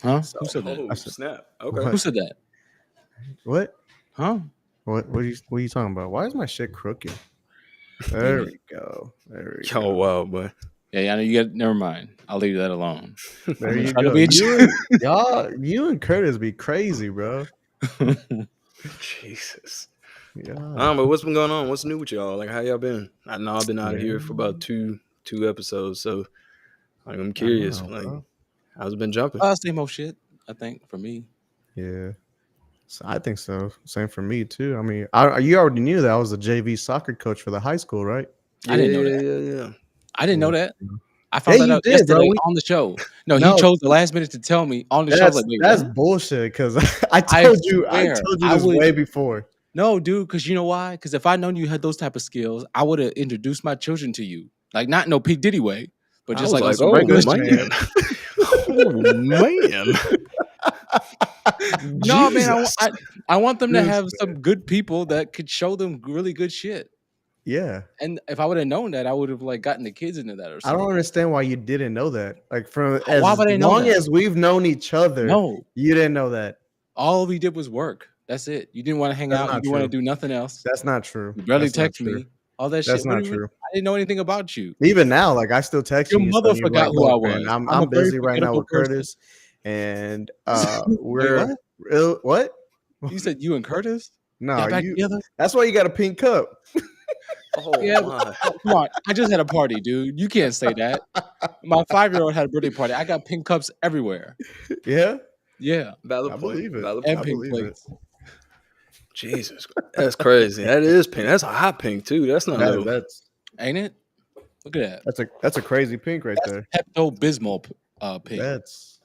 Huh? So Who said that? Oh I said, snap! Okay. Who what? said that? What? Huh? What are you talking about? Why is my shit crooked? There Maybe. we go. There we Oh go. wow, boy. Yeah, I know you got. Never mind. I'll leave that alone. I'm There gonna you try to go. be. You and Curtis be crazy, bro. Jesus. Yeah. But what's been going on? What's new with y'all? Like, how y'all been? I know I've been out of Yeah. here for about two episodes, so like, I'm I don't curious. know, Like, bro. how's it been jumping? Same old shit. I think for me. Yeah. So I think so. Same for me too. I mean, you already knew that I was a JV soccer coach for the high school, right? I Yeah, didn't know yeah, that. yeah, yeah. I didn't Yeah. know that. I Yeah, found that you out did, bro. yesterday on the show. No, he No, chose the last minute to tell me on the show. I was like, wait, that's what? bullshit. Because I I swear, told you I this would. way before. No, dude, because you know why? Because if I known you had those type of skills, I would have introduced my children to you. Like not no P Diddy way, but I just was like on like, some oh regular This shit. man, man. oh man, No, man, Jesus. I want them to This have some good people that could show them really good shit. Yeah. And if I would have known that, I would have like gotten the kids into that or I don't something. understand why you didn't know that. Like from Why as would I know long that? as we've known each other, No, you didn't know that. all we did was work. That's it. You didn't want to hang That's out. You not didn't want to true. do nothing else. That's not true. You barely That's not text true. me. All that shit. That's What do not you mean? true. I didn't know anything about you. Even now, like I still text Your you, mother and you're forgot like, who I "Look, man, was. I'm a I'm very busy right now forgettable with person. Curtis, and Wait, what? what? You said you and Curtis? No, Y'all back you. together? That's why you got a pink cup. Oh Yeah. my. Come on. I just had a party, dude. You can't say that. My 5-year-old had a birthday party. I got pink cups everywhere. Yeah, Yeah. Valid I point. believe it. Valid And I point. pink believe it. plates. Jesus, that's crazy. That is pink. That's a hot pink too. That's not That, no. that's Ain't it? Look at that. that's a crazy pink right That's there. Pepto Bismol pink. That's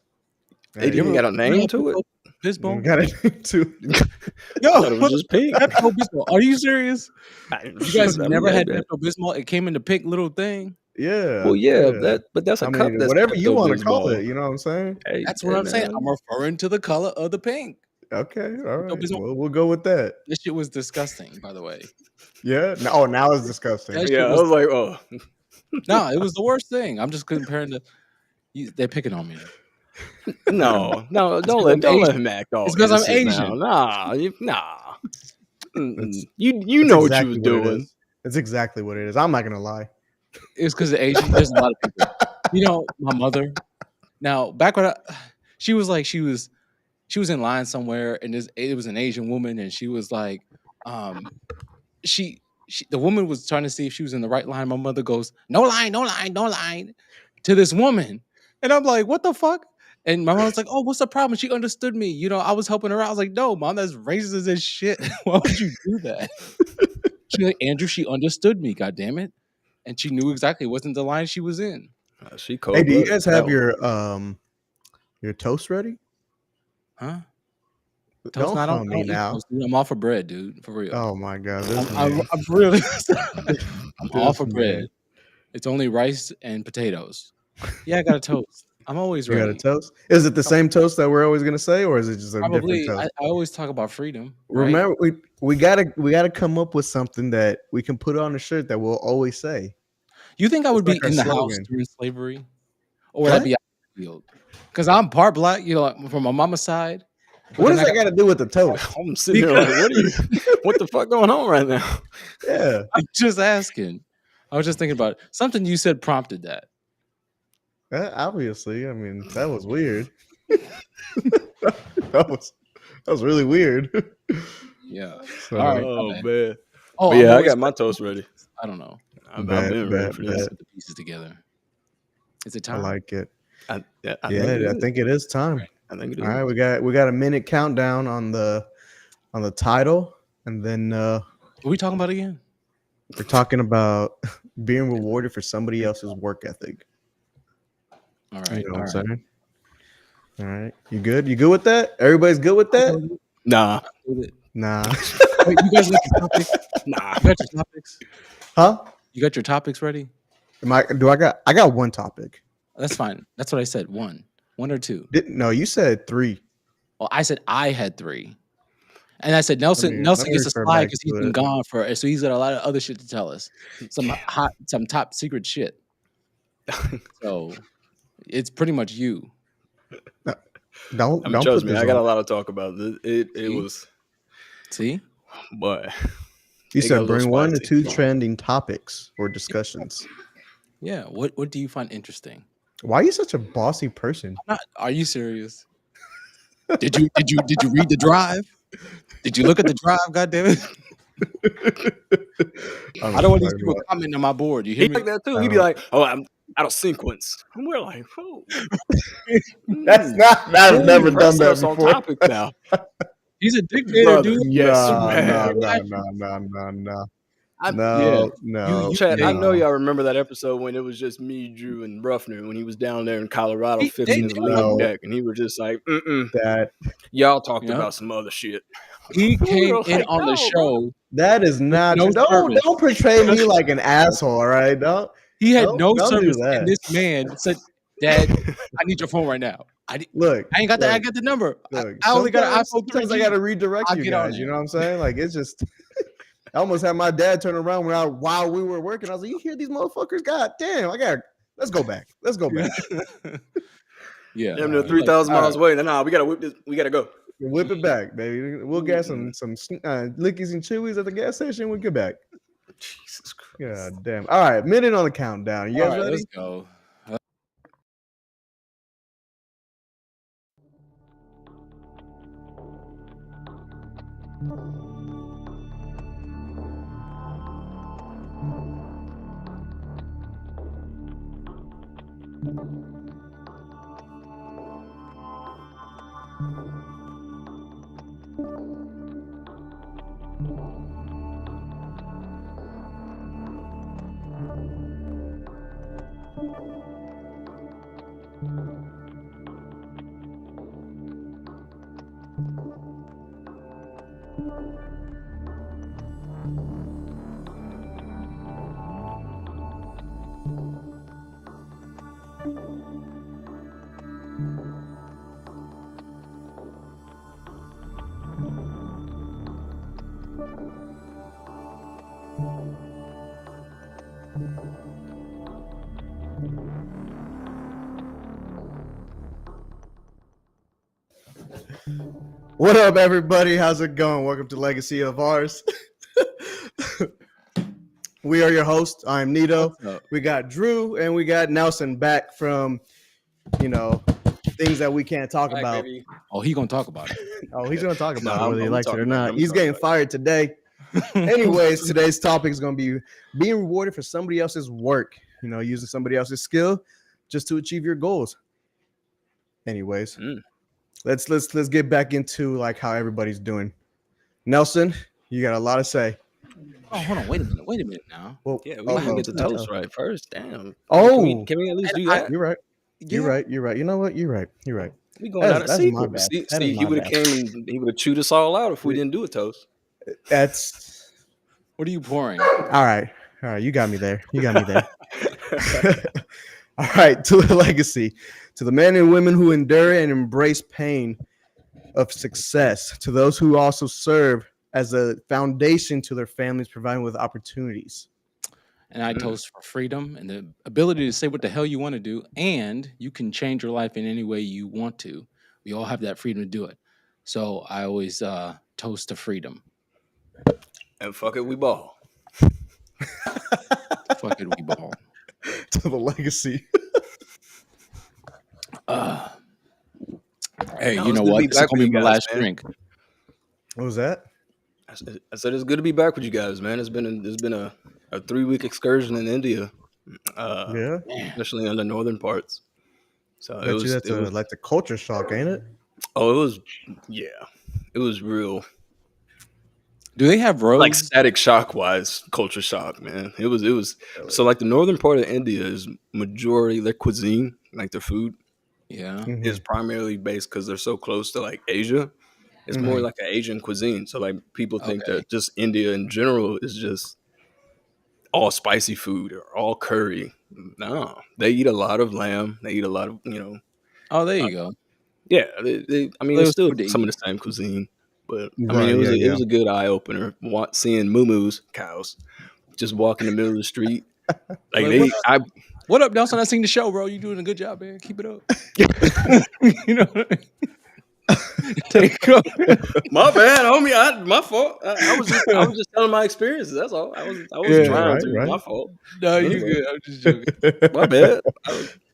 It hey, even got a You name know to it. Pepto you Bismol? got it too. I Yo, thought it was what just pink. Pepto Bismol? Are you serious? You guys I mean, never had Pepto Bismol? It came in the pink little thing. Yeah, well, yeah, yeah. but that's a I cup mean, that's whatever you Pepto want to call Bismol. it, you know what I'm saying? Hey, That's what hey I'm saying. I'm man. referring to the color of the pink. Okay, all Pepto right. Bismol. Well, we'll go with that. This shit was disgusting, by the way. Yeah. No, oh, now it's disgusting. That Yeah, shit I was was like, oh, no, it was the worst thing. I'm just comparing to they're picking on me. no, It's because I'm don't let Asian. him act all It's because I'm innocent now. Asian. Nah, nah. That's You that's know what you was exactly what it doing. is. That's exactly what it is. I'm not gonna lie. It's because of Asian. There's a lot of people. You know, my mother. Now, back when she was like, she was in line somewhere, and it was an Asian woman, and she was like, um, she the woman was trying to see if she was in the right line. My mother goes, "No line, no line, no line," to this woman, and I'm like, "What the fuck?" And my mom was like, "Oh, what's the problem?" She understood me. You know, I was helping her out. I was like, "No, mom, that's racist as shit. Why would you do that?" She's like, "Andrew, she understood me. God damn it." And she knew exactly it wasn't the line she was in. She Hey, cold do you blooded guys with that have one. your toast ready? Huh? Toast? Don't No, tell I me don't eat now. toast, dude. I'm all for bread, dude. For real. Oh my god, this I'm man. really I'm all This for bread. man. It's only rice and potatoes. Yeah, I got a toast. I'm always You got a ready. toast? Is it the same toast that we're always gonna say, or is it just a different Probably I toast? always talk about freedom, right? Remember, we gotta come up with something that we can put on a shirt that we'll always say. You think I It's would like be our in the house slogan. during slavery? Or would I What? be out in the field? Because I'm part black, you know, like, from my mama's side. But What then does I that got got to do with the toast? I'm sitting here because like, what the fuck going on right now? Yeah, I'm just asking. I was just thinking about it. Something you said prompted that. obviously. I mean, that was weird. that was really weird. Yeah. All So right. My Oh bad. man. Oh, But I'm yeah, I always got my toast ready. I don't know. I've bet, been ready bet, for Let's this. bet. put the pieces together. Is it I time? like it. I think it Yeah, I is. think it is time. I think it All is. right, we got a minute countdown on the title, and then What are we talking about again? we're talking about being rewarded for somebody else's work ethic. All You right. know what All I'm right. saying? All right, you good? You good with that? Everybody's good with that? Nah, With it. Nah. Wait, you guys got your topics? nah. You got your topics? Huh? You got your topics ready? I got one topic. That's fine. That's what I said. One or two. No, you said 3. Well, I said I had 3. And I said Let me Nelson gets a refer slide back because he's to been it. gone so he's got a lot of other shit to tell us. Some top secret shit. So it's pretty much you. Don't I mean, don't trust put me, this I got on. a lot to talk about. It See? was, See? boy, You it got a said little bring 1 to spicy. 2 trending topics or discussions. Yeah. What do you find interesting? Why are you such a bossy person? Are you serious? Did you read the drive? Did you look at the drive? God damn it! I don't I know don't what want you're these talking people about. commenting on my board. You hear He me? like that too. I He'd be don't. like, "Oh, I'm out of sequence." And we're like, "Oh, That's not. I've you never done pressing that us on before. topic now, He's a dictator, brother." dude. Yes, No, He no, man. no, got no, you. no, no, no, no, Yeah. no, no, Chad, I Hey, know no. y'all remember that episode when it was just me, Drew, and Ruffner when he was down there in Colorado they fixing his knew. lean No, deck, and he was just like, "Mm-mm." that Y'all talked Yeah. about some other shit. He We came were in like, on the "No, bro." show that is with not no true. Don't service. portray me like an asshole. All right, He had no don't do service, and that. this man said, "Dad, I need your phone right now. Look, I ain't got that. I look, got the number. look. I only got an iPhone Sometimes I 3G. gotta redirect I'll you get on guys. You there." know what I'm saying? Like it's just. I almost had my dad turn around while we were working. I was like, "You hear these motherfuckers? God damn! Let's go back. Let's go back. Yeah. Damn near He's like, 3,000 All right, miles away. Nah, we gotta whip this. We gotta go. whip it back, baby. We'll get Mm-mm. some lickies and chewies at the gas station. We'll get back. Jesus Christ. God damn. All right, minute on the countdown. You "All guys right, ready? let's go." What up, everybody? How's it going? Welcome to Legacy of Ours. We are your hosts. I'm Nito. What's up? We got Drew and we got Nelson back from, things that we can't talk Back, about. baby. Oh, he gonna talk about Oh, he's going to talk about Nah, it whether he I'm likes it talking or about it. not. I'm He's talking getting about it. fired today. it. Anyways, today's topic is going to be being rewarded for somebody else's work, using somebody else's skill just to achieve your goals. Anyways, Mm. let's get back into like how everybody's doing. Nelson, you got a lot to say. Oh, hold on. Wait a minute now. Well, Yeah, we didn't get the happened to toast right first. Damn. Oh, Can we at least And do that? you're right. Yeah. You're right. You know what? You're right. We going out of That's my sequel. bad. See, That is he my would have bad. came and he would have chewed us all out if we didn't do a toast. That's What are you pouring? all right. All right. You got me there. All right. To the legacy, to the men and women who endure and embrace pain of success, to those who also serve as a foundation to their families, providing with opportunities. And I toast for freedom and the ability to say what the hell you want to do, and you can change your life in any way you want to. We all have that freedom to do it. So I always toast to freedom. And fuck it, we ball. Fuck it, we ball. To the legacy. Hey, No, you it's know good to what? be This is back gonna with be my you guys, last man. drink. What was that? I said it's good to be back with you guys, man. It's been a 3-week excursion in India, Yeah. Man, especially in the northern parts. So Bet you that's like the culture shock, ain't it? it was real, do they have like roads? static shock wise, culture shock, man. It was so like the northern part of India is majority their cuisine, like their food Yeah. Mhm. is primarily based because they're so close to like Asia. It's more Mhm. like an Asian cuisine. So like people think Okay. that just India in general is just all spicy food or all curry. No, they eat a lot of lamb. They eat a lot of Oh, there you go. yeah. I mean, There it's was still food to some of eat. the same cuisine, but I mean, Right. it Yeah. was a good eye opener. Seeing moo cows, just walk in the middle of the street. Like Like, what? What up, Nelson? I seen the show, bro. You doing a good job, man. Keep it up. You know, take up. My bad, homie. My fault. I was just telling my experiences. That's all. I wasn't Yeah, trying right, to. My right. fault. No, you Anyway, good. I'm just joking. my bad.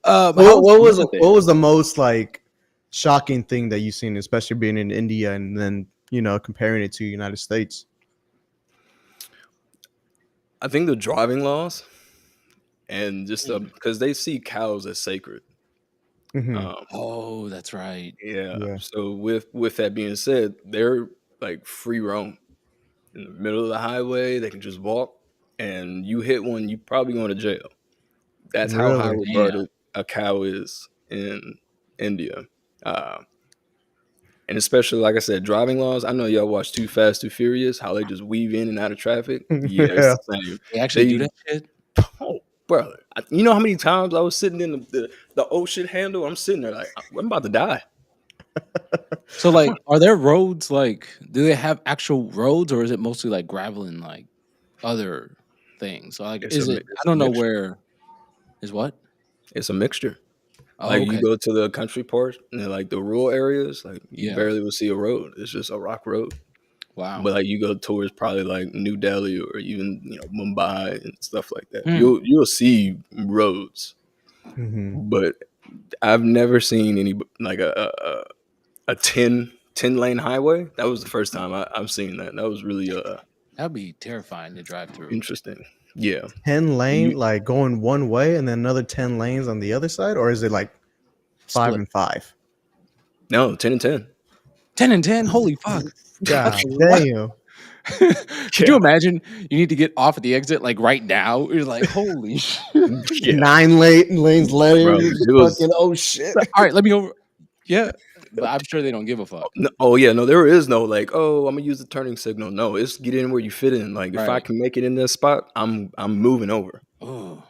How was What the was weather what there? was the most like shocking thing that you've seen, especially being in India and then comparing it to United States? I think the driving laws and just Mm. because they see cows as sacred. Hmm. Um, Oh, that's right. yeah. Yeah, So with that being said, they're like free roam in the middle of the highway. They can just walk, and you hit one, you probably going to jail. That's how high really. Damn. regarded a cow is in India. Uh, and especially, like I said, driving laws. I know y'all watch Too Fast, Too Furious, how they just weave in and out of traffic. Yeah, it's Yeah. the same. They actually do They, that shit. oh, brother, you know how many times I was sitting in the ocean handle? I'm sitting there like, I'm about to die. So, like, are there roads? Like, do they have actual roads, or is it mostly like gravel and like other things? So, like, is it? I It's a don't know mixture. where is what. It's a mixture. Oh, Like you okay. go to the country part and like the rural areas, like you Yeah. barely will see a road. It's just a rock road. Wow. But like you go towards probably like New Delhi or even Mumbai and stuff like that, Hmm. you'll see roads. Hmm. But I've never seen any like a 10 lane highway. That was the first time I've seen that. That was really That'd be terrifying to drive through. interesting. Yeah, 10 lane, you like going one way and then another 10 lanes on the other side, or is it like five Split and five? no 10 and 10. 10 and 10. Holy fuck! That's God a lot. damn. Could you Yeah, imagine? You need to get off at the exit like right now. You're like, holy shit. yeah, 9 lanes later, bro. you're just It was fucking oh shit. All right, let me over. Yeah, but I'm sure they don't give a fuck. no, oh yeah, no, there is no like, oh, I'm gonna use the turning signal. No, it's get in where you fit in. Like if I Right. can make it in this spot, I'm moving over. Oh,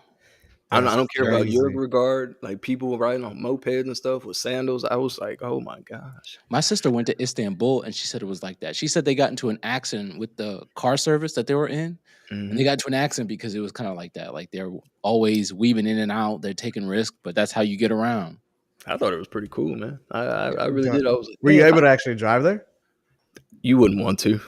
I That's don't care about your crazy. regard. Like people riding on mopeds and stuff with sandals. I was like, oh my gosh. my sister went to Istanbul and she said it was like that. She said they got into an accident with the car service that they were in. And they Hmm. got into an accident because it was kind of like that. Like they're always weaving in and out. They're taking risks, but that's how you get around. I thought it was pretty cool, man. I Yeah. really God. did. I was like, Were you damn, able to actually drive there? you wouldn't want to.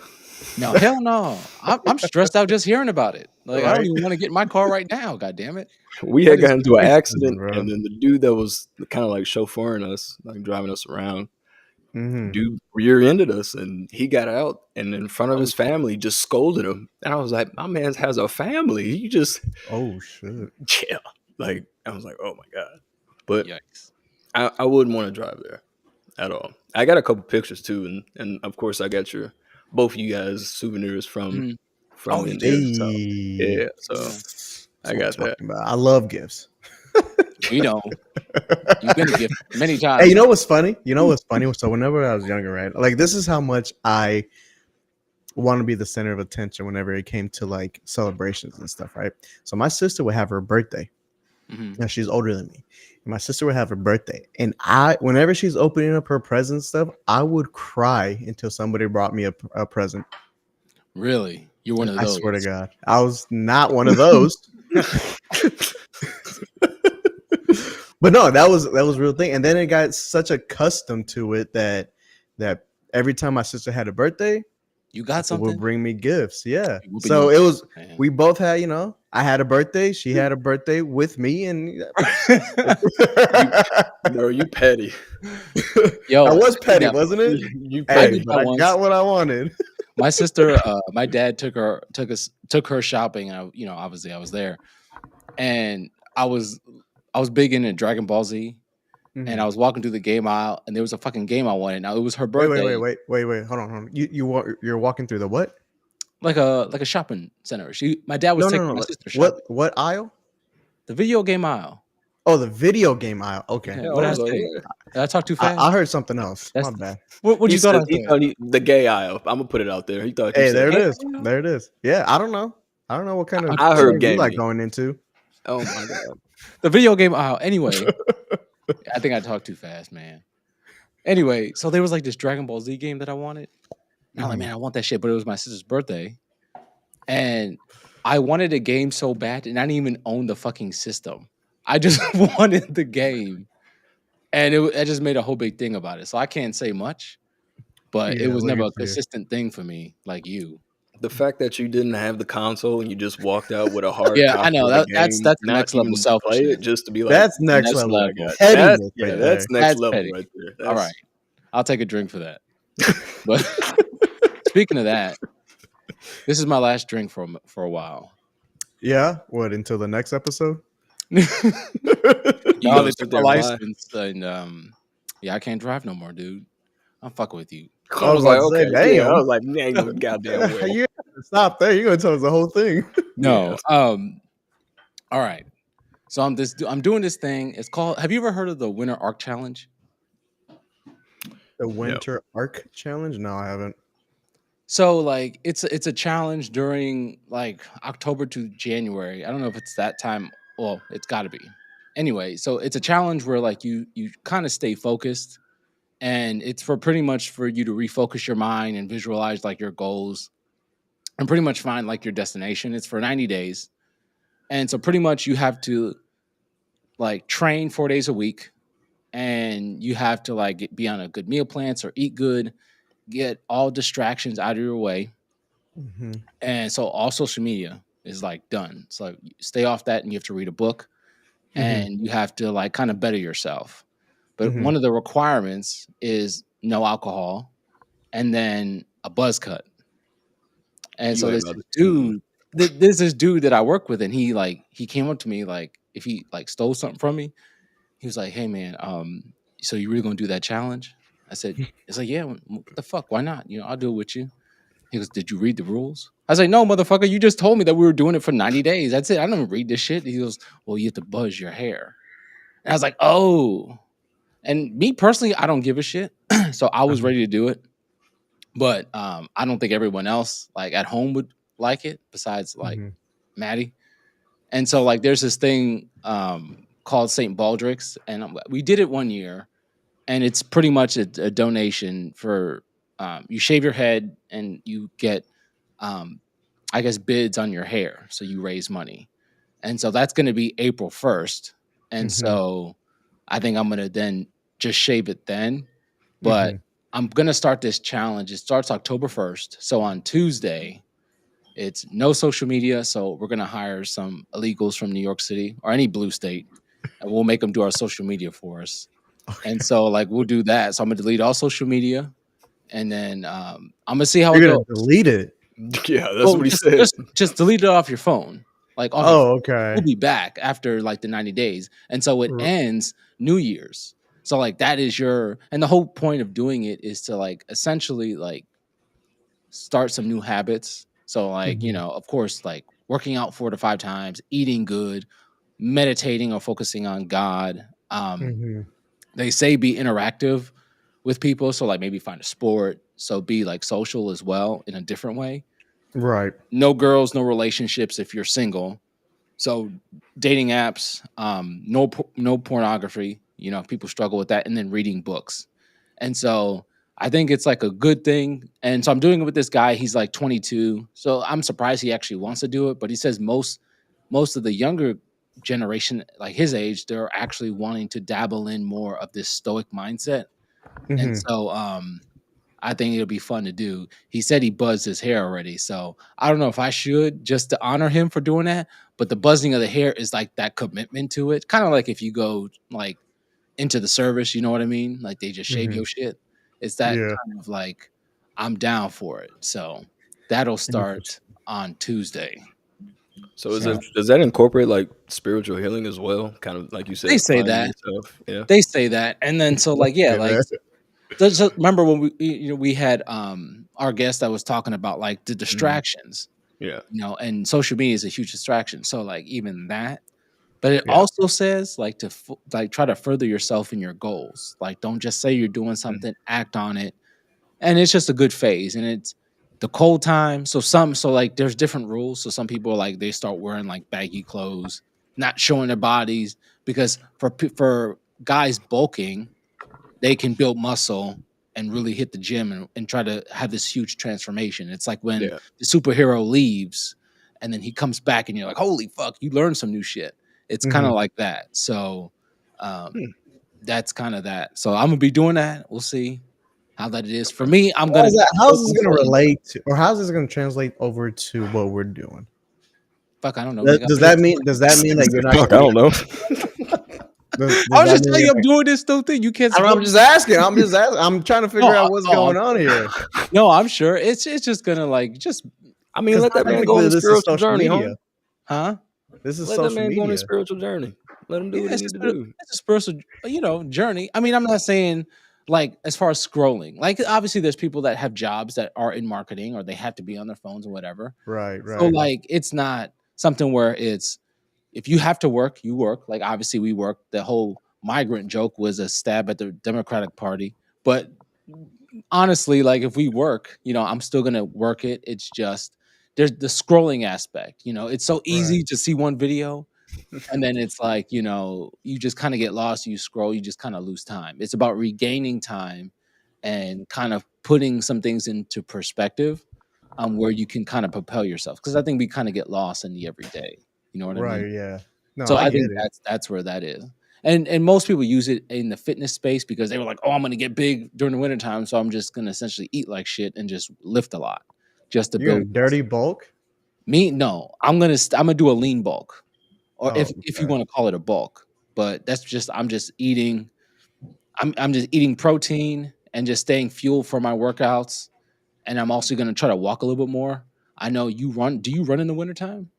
No, hell no. I'm stressed out just hearing about it. Like I don't Right. even want to get in my car right now. God damn it. We That had is gotten into an crazy. accident, Bro. and then the dude that was kind of like chauffeuring us, like driving us around, Hmm. dude rear-ended us, and he got out, and in front of Oh his family, just scolded him. And I was like, my man has a family. He just, Oh shit. yeah. Like I was like, oh my god. But yikes. I wouldn't want to drive there at all. I got a couple pictures too, and of course I got your both of you guys souvenirs Mhm. from Oh, you India. did? So Hey. yeah, so Yeah. That's I what I'm got that. talking about. I love gifts. We know. You've been a gift many Hey, times you now. know what's funny? You know what's funny? So whenever I was younger, right? Like this is how much I want to be the center of attention whenever it came to like celebrations and stuff, right? So my sister would have her birthday. Mhm. Now she's older than me. And my sister would have her birthday. And whenever she's opening up her present stuff, I would cry until somebody brought me a present. Really? You're one of I swear to those. God. I was not one of those. But no, that was a real thing. And then it got such accustomed to it that every time my sister had a birthday, You got people would something? bring me gifts. Yeah. You're whooping So your it was man. we both had, I had a birthday, she had a birthday with me, and You, bro, you petty. I Yo, was I did petty, that. wasn't it? You I Hey, did petty. but that I once. got what I wanted. My sister, my dad took her shopping. And obviously I was there, and I was I was big into Dragon Ball Z, and I Mhm. was walking through the game aisle, and there was a fucking game I wanted. Now it was her Wait, wait, wait, birthday, wait, wait, wait. Hold on, hold on. You're walking through the what? like a shopping center. My dad was No, no, taking no. my Like, sister what shopping. what aisle? The video game aisle. Oh, the video game aisle. Okay. Yeah, Yeah, I what did I was like, say? what? Did I talk too I fast? heard something else. My That's bad. what He you thought said I he said. thought the gay aisle. I'm gonna put it out there. He thought you Hey, said there it Game gay. is. aisle? There it is. Yeah, I don't know. I don't know what kind of I heard stores you like gaming. going into. Oh my god. The video game aisle. Anyway, I think I talked too fast, man. Anyway, so there was like this Dragon Ball Z game that I wanted. And I'm like, Mhm. man, I want that shit, but it was my sister's birthday. And I wanted a game so bad, and I didn't even own the fucking system. I just wanted the game, and I just made a whole big thing about it. So I can't say much, but it Yeah, was look never at a you. consistent thing for me like you. The fact that you didn't have the console and you just walked out with a hard Yeah, I copy know of the that's game, that's the not next level even play it, selfishness. just to be like, That's next "This is Next what level I got." level. That pettiness yeah, right that's there. next That's level petty. right there. All right, That's I'll take a drink for that. But speaking of that, this is my last drink for a while. Yeah. What, until the next episode? No, you they gonna took sit my there and lie. license, and yeah, I can't drive no more, dude. I'm fucking with you. I I was was about like, to say, okay, yeah. I damn. was like, ain't no goddamn way. You have to stop there. You're gonna tell us the whole thing. Yeah. No. All right. So I'm doing this thing. It's called. Have you ever heard of the Winter Arc Challenge? The No. Winter Arc Challenge? No, I haven't. So like it's a challenge during like October to January. I don't know if it's that time. Well, it's got to be. Anyway, so it's a challenge where like you kind of stay focused, and it's for pretty much for you to refocus your mind and visualize like your goals and pretty much find like your destination. It's for 90 days. And so pretty much you have to like train 4 days a week, and you have to like be on a good meal plans or eat good, get all distractions out of your way. Mm-hmm. And so all social media is like done. So like, stay off that, and you have to read a book, Mm-hmm. and you have to like kind of better yourself. But Mm-hmm. one of the requirements is no alcohol and then a buzz cut. And You so ain't this about to. dude, there's this dude that I work with, and he came up to me like if he like stole something from me. He was like, "Hey man, so you really gonna do that challenge?" I said, "It's like, yeah, what the fuck? Why not? You know, I'll do it with you." He goes, "Did you read the rules?" I was like, "No, motherfucker, you just told me that we were doing it for 90 days. That's it. I don't read this shit." He goes, "Well, you have to buzz your hair." And I was like, "Oh." And me personally, I don't give a shit. So I was Uh-huh. ready to do it. But I don't think everyone else like at home would like it besides like Mm-hmm. Maddie. And so like there's this thing called St. Baldrick's, and we did it one year, and it's pretty much a donation for you shave your head and you get um, I guess bids on your hair, so you raise money. And so that's going to be April 1st. And Mm-hmm. so I think I'm going to then just shave it then, but Mm-hmm. I'm going to start this challenge. It starts October 1st. So on Tuesday, it's no social media. So we're going to hire some illegals from New York City or any blue state, and we'll make them do our social media for us. And Okay. so like we'll do that. So I'm gonna delete all social media, and then I'm gonna see how it You're gonna goes. delete it. Yeah, that's Well, what he just said. just just delete it off your phone, like off your. Oh, We'll okay. be back after like the 90 days, and so it R- ends New Year's. So like that is your, and the whole point of doing it is to like essentially like start some new habits. So like Mhm. of course like working out 4 to 5 times, eating good, meditating or focusing on God. Mhm. They say be interactive with people, so like maybe find a sport, so be like social as well in a different way. Right. No girls, no relationships if you're single. So dating apps, no pornography. People struggle with that, and then reading books. And so I think it's like a good thing. And so I'm doing it with this guy. He's like 22, so I'm surprised he actually wants to do it. But he says most of the younger generation, like his age, they're actually wanting to dabble in more of this stoic mindset. And Mhm. so I think it'll be fun to do. He said he buzzed his hair already. So I don't know if I should just to honor him for doing that. But the buzzing of the hair is like that commitment to it. Kind of like if you go like into the service, you know what I mean? Like they just shave Mhm. your shit. It's that Yeah. kind of like I'm down for it. So that'll start Interesting. on Tuesday. So So does that incorporate like spiritual healing as well? Kind of like you they said, say finding that. yourself. Yeah. They say that. And then so like, yeah, Say like that. just remember when we had our guest that was talking about like the Mhm. distractions, Yeah. and social media is a huge distraction. So like even that, but it Yeah. also says like to like try to further yourself in your goals. Like don't just say you're doing Mhm. something, act on it. And it's just a good phase, and it's the cold time. So like there's different rules. So some people like they start wearing like baggy clothes, not showing their bodies, because for guys bulking, they can build muscle and really hit the gym and try to have this huge transformation. It's like when Yeah. the superhero leaves and then he comes back and you're like, holy fuck, you learned some new shit. It's kind of like that. So um, that's kind of that. So I'm gonna be doing that. We'll see how that it is for me. I'm gonna How's still this be going to playing. relate to, or how's this going to translate over to what we're doing? Fuck, I don't know, nigga. Does that mean that you're not Fuck, going I to don't know. does I'll that just mean tell you you're I'm doing this still thing. You can't I'm support me. just asking. I'm trying to figure No, out what's no, going on here. no, I'm sure it's just gonna like just I mean, Because let that man go on technically, a this is spiritual social journey, media. home. huh? This is Let that social man go on his media. spiritual journey. Let him do Yeah, what he need to do. it's a spiritual, journey. I mean, I'm not saying like as far as scrolling. Like obviously there's people that have jobs that are in marketing or they have to be on their phones or whatever. Right, So right, like it's not something where it's if you have to work, you work. Like obviously we work. The whole migrant joke was a stab at the Democratic Party. But honestly, like if we work, I'm still gonna work it. It's just there's the scrolling aspect. It's so right, easy to see one video and then it's like, you just kind of get lost, you scroll, you just kind of lose time. It's about regaining time and kind of putting some things into perspective where you can kind of propel yourself. Because I think we kind of get lost in the everyday. You know what I mean? right. Yeah. No, So I I get think it. that's where that is. And most people use it in the fitness space because they were like, oh, I'm gonna get big during the wintertime. So I'm just gonna essentially eat like shit and just lift a lot just to You're build gonna dirty bulk. me. No, I'm gonna do a lean bulk or Oh, if you okay. want to call it a bulk. But that's just I'm just eating. I'm just eating protein and just staying fueled for my workouts. And I'm also gonna try to walk a little bit more. I know you run. Do you run in the wintertime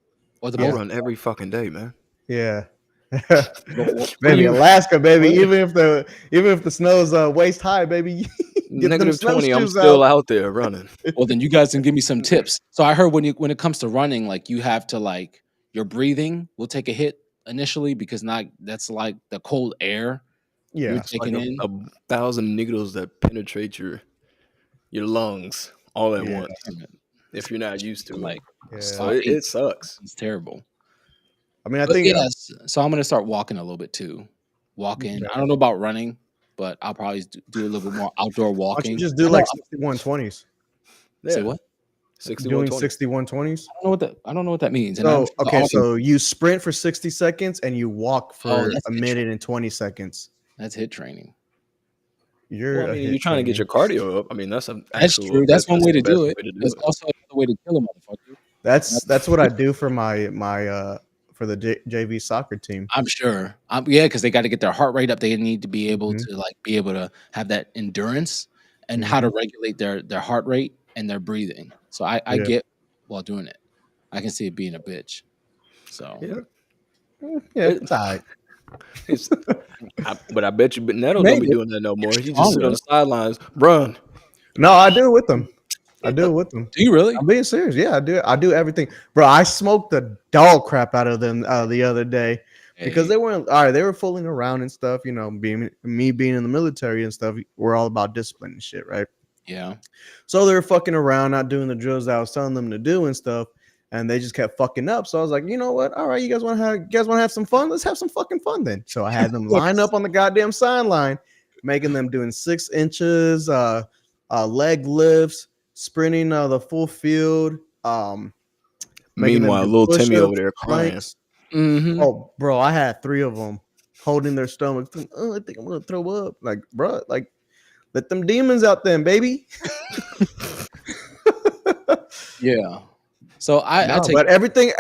or the I Yeah, most? run every fucking day, man. yeah. What do Baby, you? Alaska, baby. What? Even if the snow's waist high, baby, get them -20, I'm snowshoes still out. out there running. Well, then you guys can give me some tips. So I heard when it comes to running, like you have to like your breathing will take a hit initially because not that's like the cold air you're Yeah, It's like taking in. a thousand needles that penetrate your lungs all at yeah, once Damn it. if you're not Especially used for to it. like So yeah. our age, it sucks. it's terrible. I mean, I But think. yes, so I'm gonna start walking a little bit too. Walking. I Okay. don't know about running, but I'll probably do a little bit more outdoor Why don't you walking. just do I know. like 6120s? Say Yeah, what? 61 Doing 20. 6120s. I don't know what that means, and I'm So sure the okay, audience. so you sprint for 60 seconds and you walk Oh, for that's a hit minute training. and 20 seconds. That's hit training. Well, You're I a mean, you're hit trying to get trainer. your cardio up. I mean, that's an That's actual true. That's one that's way the to best do it. way to do There's it. also another way to kill a motherfucker. That's what I do for my for the JV soccer team. I'm sure. Yeah, because they got to get their heart rate up. They need to be able Hmm. to be able to have that endurance and how to Hmm. regulate their heart rate and their breathing. So I Yeah, get while doing it. I can see it being a bitch. So Yeah. yeah, It, it's all right. it's but I bet you but you Neto don't made be it. doing that no You're more. He just strong sit on though. the sidelines, run. No, I do it with them. I do it with them. Do you really? I'm being serious. Yeah, I do. I do everything, bro. I smoked the dog crap out of them the other day because Hey, they weren't all right. They were fooling around and stuff. Being me being in the military and stuff. We're all about discipline and shit, right? yeah. So they were fucking around, not doing the drills that I was telling them to do and stuff, and they just kept fucking up. So I was like, you know what? All right, you guys want to have some fun? Let's have some fucking fun then. So I had them Look, line up on the goddamn sideline, making them doing 6 inches, leg lifts, sprinting the full field, making them Meanwhile, do little Timmy over push-ups, there crying. planks. mm-hmm. Oh, bro, I had 3 of them holding their stomachs. Oh, I think I'm gonna throw up. Like, bro, like let them demons out then, baby. Yeah. So I No, take but everything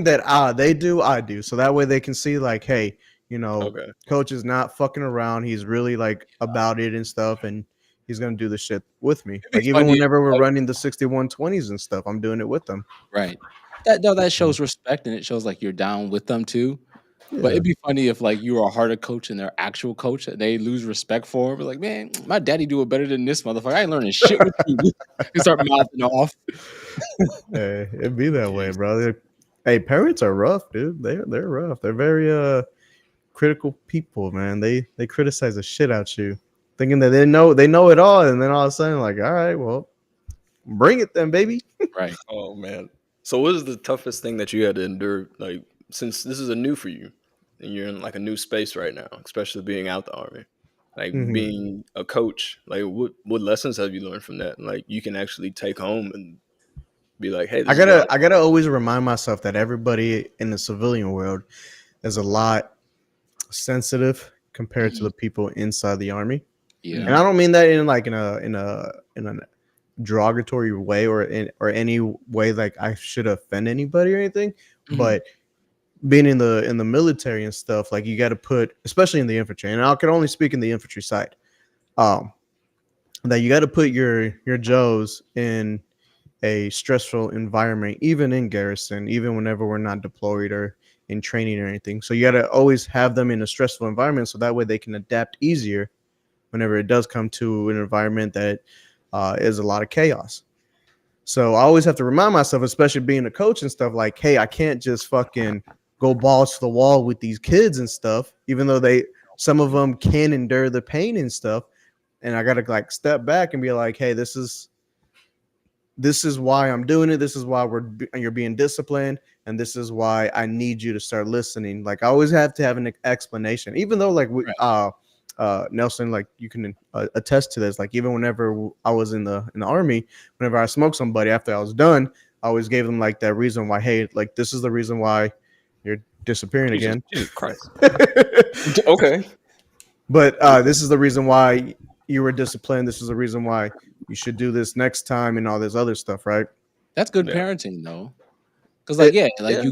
that they do, I do. So that way they can see like, hey, Okay. coach is not fucking around. He's really like about it and stuff, and he's gonna do the shit with me. it'd be Like even funny if, whenever we're like, running the 6120s and stuff, I'm doing it with them. right. That no, that Mhm. shows respect and it shows like you're down with them too. But Yeah. it'd be funny if like you were a harder coach and their actual coach and they lose respect for him. Be like, man, my daddy do it better than this motherfucker. I ain't learning shit with you. You start mouthing off. Hey, it'd be that way, Jeez. bro. Hey, parents are rough, dude. They're rough. They're very critical people, man. They criticize the shit out you, thinking that they know it all, and then all of a sudden, like, all right, well, bring it then, baby. Right. Oh man. So what is the toughest thing that you had to endure, like since this is a new for you and you're in like a new space right now, especially being out the army? Like Mhm. being a coach, like what lessons have you learned from that? Like you can actually take home and be like, hey, I this is what gotta I gotta always remind myself that everybody in the civilian world, is a lot sensitive compared to Mhm. the people inside the army. And Yeah. I don't mean that in like in a derogatory way or any way like I should offend anybody or anything, Mhm. but being in the military and stuff, like you got to put, especially in the infantry, and I can only speak in the infantry side, um, that you got to put your Joes in a stressful environment, even in garrison, even whenever we're not deployed or in training or anything. So you got to always have them in a stressful environment, so that way they can adapt easier whenever it does come to an environment that is a lot of chaos. So I always have to remind myself, especially being a coach and stuff, like, hey, I can't just fucking go balls to the wall with these kids and stuff, even though some of them can endure the pain and stuff. And I gotta like step back and be like, hey, this is why I'm doing it. This is why you're being disciplined, and this is why I need you to start listening. Like I always have to have an explanation, even though like Right. Nelson, like you can attest to this. Like even whenever I was in the army, whenever I smoked somebody after I was done, I always gave them like that reason why. Hey, like this is the reason why you're disappearing Jesus, again. Jesus Christ. Okay. But this is the reason why you were disciplined. This is the reason why you should do this next time and all this other stuff, right? That's good Yeah. parenting though. Cause like, It, yeah, like Yeah.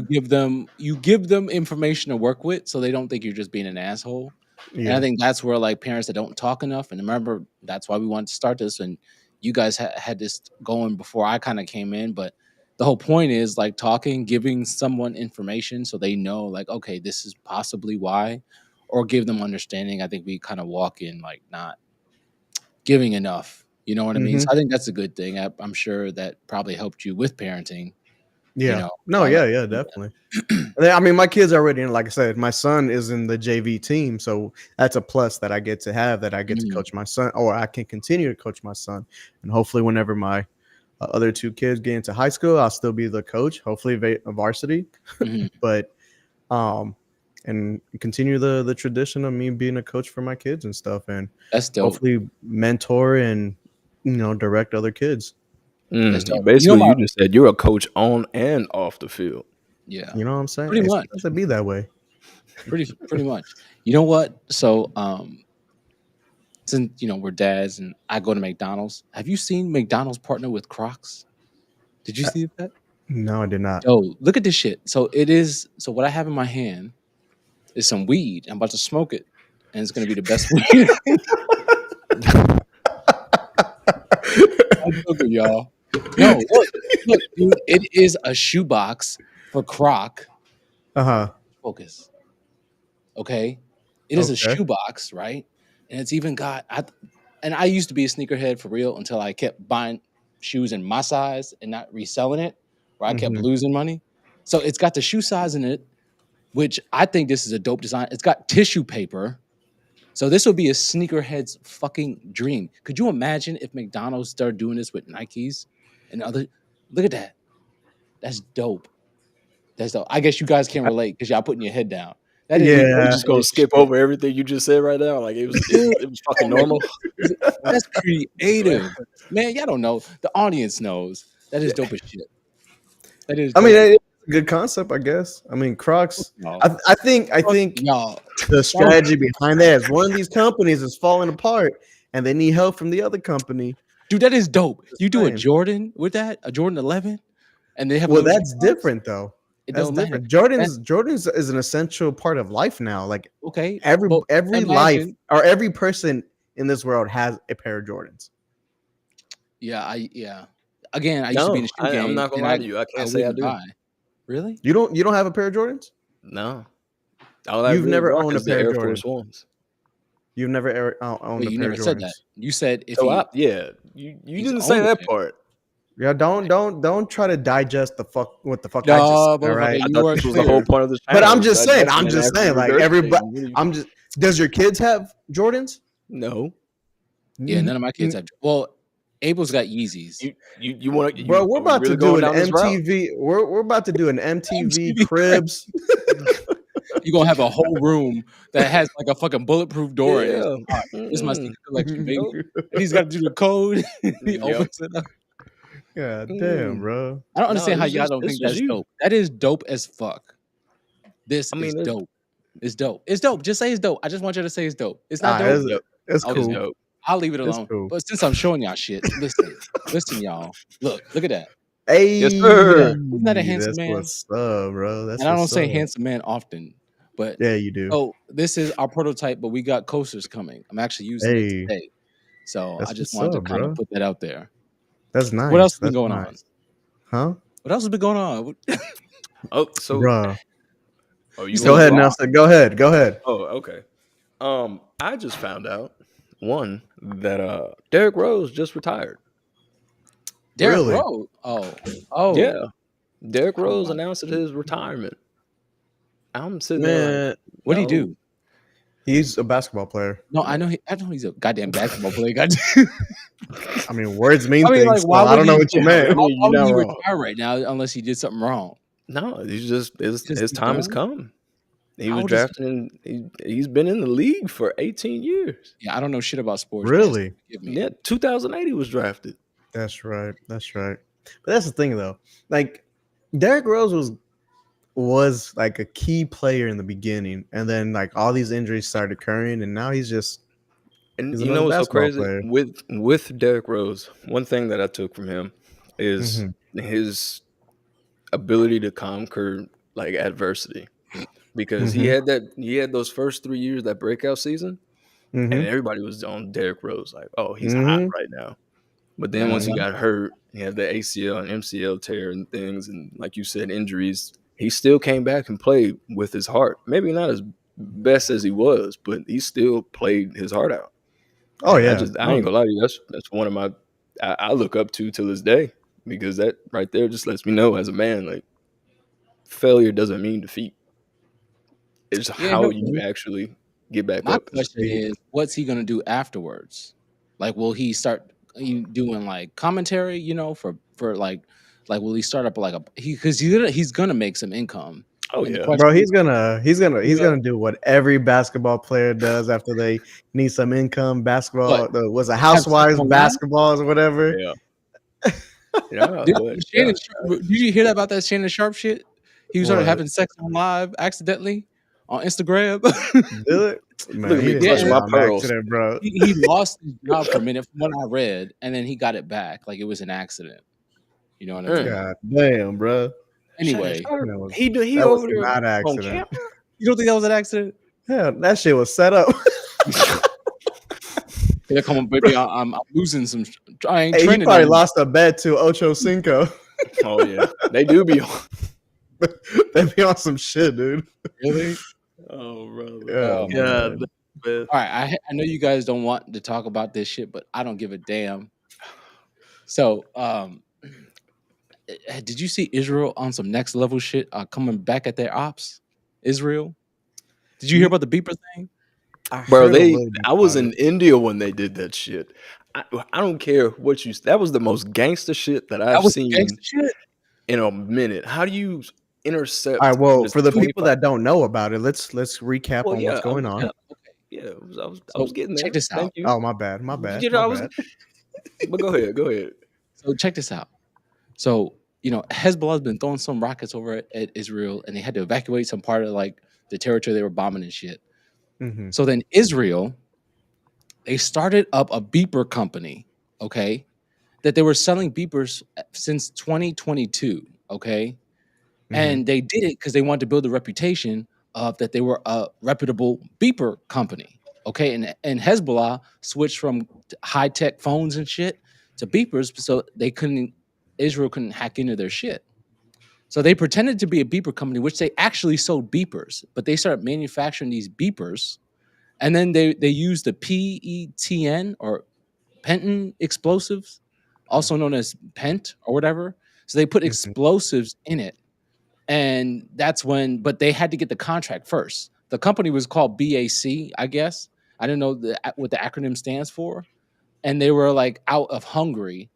you give them information to work with so they don't think you're just being an asshole. And I yeah. think that's where like parents that don't talk enough. And remember, that's why we wanted to start this. And you guys had this going before I kind of came in. But the whole point is like talking, giving someone information so they know, like, okay, this is possibly why, or give them understanding. I think we kind of walk in like not giving enough. You know what I mean? So hmm I think that's a good thing. I'm sure that probably helped you with parenting. You Yeah. know, No, while yeah, yeah, definitely. I mean, my kids are already in, like I said, my son is in the JV team. So that's a plus that I get to have, that I get to Mhm, coach my son, or I can continue to coach my son. And hopefully, whenever my other two kids get into high school, I'll still be the coach, hopefully varsity, mhm. but, um, and continue the tradition of me being a coach for my kids and stuff. And That's dope. hopefully mentor and, direct other kids. That's dope. You know Basically, my you just said you're a coach on and off the field. yeah, You know what I'm saying? pretty It's much, supposed to be that way. pretty much. You know what? So, since we're dads and I go to McDonald's, have you seen McDonald's partner with Crocs? Did you Uh, see that? no, I did not. Yo, look at this shit. So what I have in my hand is some weed. I'm about to smoke it, and it's gonna be the best weed. I'm joking, y'all. No, look, dude. It is a shoebox for Croc. Uh-huh. Focus. Okay, it is a Okay. shoebox, right? And it's even got. And I used to be a sneakerhead for real until I kept buying shoes in my size and not reselling it, where I kept Mhm. losing money. So it's got the shoe size in it, which I think this is a dope design. It's got tissue paper. So this would be a sneakerhead's fucking dream. Could you imagine if McDonald's started doing this with Nikes and other? Look at that. That's dope. That's dope. I guess you guys can't relate because y'all putting your head down. That is the We're Yeah. just gonna dopest skip shit. over everything you just said right now. Like it was, Dude, it was fucking like, normal. that's creative. Man, y'all don't know. The audience knows. That is dope as shit. That is I mean, dope. it's a good concept, I guess. I mean, Crocs. Y'all, I think y'all, the y'all, strategy behind that is one of these companies is falling apart, and they need help from the other company. dude, that is dope. Just You do a saying. Jordan with that, a Jordan 11, and they have Well, those that's shoebox. different though. It That's don't matter. different. That Jordan's is an essential part of life now. Like okay, every but every life imagine. or every person in this world has a pair of Jordans. Yeah. Again, I used to be in No, the shoe I'm game, not gonna and lie I to you. I I can't say I wouldn't do. buy. Really? You don't have a pair of Jordans? No, all I You've really never rock owned a is the pair of Air Jordans. Force Ones. You've never owned Wait, a you pair never of said that. Jordans. You said if So he you he's didn't say owned a that pair. part. Yeah, don't try to digest what the fuck I just No, said. All motherfucker, right. I you thought weren't this was the whole clear. point of this But channel I'm is just saying. digesting I'm and just actually saying. Like regurgitating. everybody. What are you? I'm just. Does your kids have Jordans? No, Yeah, N- none of my kids n- have. Well, Abel's got Yeezys. you want to Bro, you? we're Are we about to really do going an down this route? MTV. We're about to do an MTV MTV Cribs. Cribs. You're gonna have a whole room that has like a fucking bulletproof door in it. Yeah. All right, this is my Mm-mm. sneaker collection, baby. Nope. And he's got to do the code. He Yep. opens it up. God damn, Mm. bro. I don't No, understand how y'all don't this think is just that's you. dope. That is dope as fuck. This I is mean, dope. It's dope. It's dope. Just say it's dope. I just want you to say it's dope. It's not Ah, dope. It's dope. it's Okay, It's cool. dope. I'll leave it It's alone. cool. But since I'm showing y'all shit, listen, y'all. Look at that. Yes, Hey, Look at that. sir. Isn't that a handsome that's man? what's up, bro. That's And I don't what's say up. handsome man often, but Yeah, you do. so this is our prototype, but we got coasters coming. I'm actually using it Hey, today. So I that's just what's wanted to up, kind of bro. put that out there. That's What else nice. has been That's going on? nice. Huh, What else has been going on? Oh, so bro? You you Go said want to ahead, go? drop. Nelson. Go ahead. Go ahead. Oh, okay. I just found out one that Derrick Rose just retired. Derrick Really, Rose. Yeah, Derrick I don't Rose know. announced his retirement. I'm sitting there like, man? What do you yo, do? He's a basketball player. No, I man. know. I know he's a goddamn basketball player. I mean, words mean I mean, like, things, so I don't know what you Yeah, I meant. mean, why you're would not he wrong. retire right now unless he did something wrong? No, he's just Just his keep time has going. come. He How was old is he? drafted and he's been in the league for 18 years. Yeah, I don't know shit about sports, man. So Really? forgive me. Yeah, 2008 he was drafted. That's right. That's right. But that's the thing, though. Like, Derrick Rose was like a key player in the beginning, and then like all these injuries started occurring, and now And he's you another know what's so basketball crazy player. with Derrick Rose? One thing that I took from him is Mm-hmm. his ability to conquer like adversity. Because Mm-hmm. he had those first 3 years, that breakout season, and Mm-hmm. everybody was on Derrick Rose like, oh, he's hot Mm-hmm. right now. But then once he Uh-huh. got hurt, he had the ACL and MCL tear and things, and like you said, injuries. He still came back and played with his heart. Maybe not as best as he was, but he still played his heart out. Oh And yeah. I Oh, ain't gonna lie to you, that's one of my I look up to till this day, because that right there just lets me know as a man, like, failure doesn't mean defeat. It's Yeah. how you actually get back My up. that's question deep. is, what's he gonna do afterwards? Like, will he start doing like commentary? For will he start up like he's gonna make some income. Oh And the yeah. Bro, question is, you he's know, gonna do what every basketball player does after they need some income. what Basketball, was it have sex Housewives online? basketballs or whatever? Yeah. Yeah, Did, but yeah. Shannon, did you hear about that Shannon Sharp shit? He started What? having sex on live accidentally on Instagram. Did it? Look Man, at he me didn't do clutching Yeah, it my on pearls. accident, bro. he lost his job for a minute, from what I read, and then he got it back. Like it was an accident. You know what I Mm. mean? God damn, bro. Shannon Anyway, Sharp. That was He that was over there not an on accident. camera. you don't think that was an accident? Yeah, that shit was set up. Yeah, come on, baby. I'm losing some. I ain't Hey, he training no probably more. lost a bet to Ocho Cinco. Oh yeah. They do be on. They be on some shit, dude. Really? Oh brother. Oh Oh my Yeah. god. man. Man. All right, I know you guys don't want to talk about this shit, but I don't give a damn. So, did you see Israel on some next level shit? Coming back at their ops. Israel. Did you hear about the beeper thing? I Bro, heard a little bit I was about it. in India when they did that shit. I don't care what you that was the most gangster shit that That I've was some seen gangster shit. in a minute. How do you All intercept right, well, this for the people 25? that don't know about it, let's recap Well, on what's yeah, going Yeah. on. Okay. yeah, I was So getting check there. this out. Thank you. Oh, my bad, my bad, You know, my I was, bad. but go ahead, go ahead. So check this out. So Hezbollah has been throwing some rockets over at Israel, and they had to evacuate some part of like the territory they were bombing and shit. Mm-hmm. So then Israel, they started up a beeper company, okay, that they were selling beepers since 2022, okay, Mm-hmm. and they did it because they wanted to build a reputation of that they were a reputable beeper company, okay, and Hezbollah switched from high tech phones and shit to beepers, so Israel couldn't hack into their shit. So they pretended to be a beeper company, which they actually sold beepers, but they started manufacturing these beepers, and then they used the PETN or Penton explosives, also known as Pent or whatever. So they put Mm-hmm. explosives in it, and that's when. But they had to get the contract first. The company was called BAC, I guess. I didn't know what the acronym stands for, and they were like out of Hungary,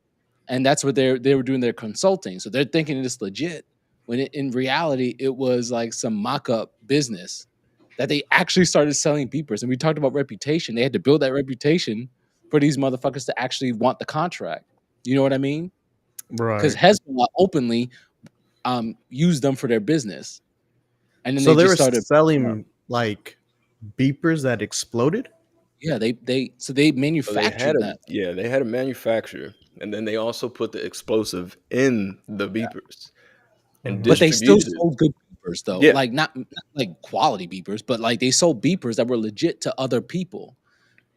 and that's what they were doing their consulting. So they're thinking it's legit when in reality it was like some mock-up business that they actually started selling beepers. And we talked about reputation. They had to build that reputation for these motherfuckers to actually want the contract. You know what I mean? Because Right. Hezbollah openly used them for their business, and then So they they just were started. selling like beepers that exploded? Yeah, they So they had manufactured a that. they had a manufacturer, and then they also put the explosive in the Yeah. beepers and Mhm. But they still distributed it. sold good beepers though. Yeah, Like not like quality beepers, but like they sold beepers that were legit to other people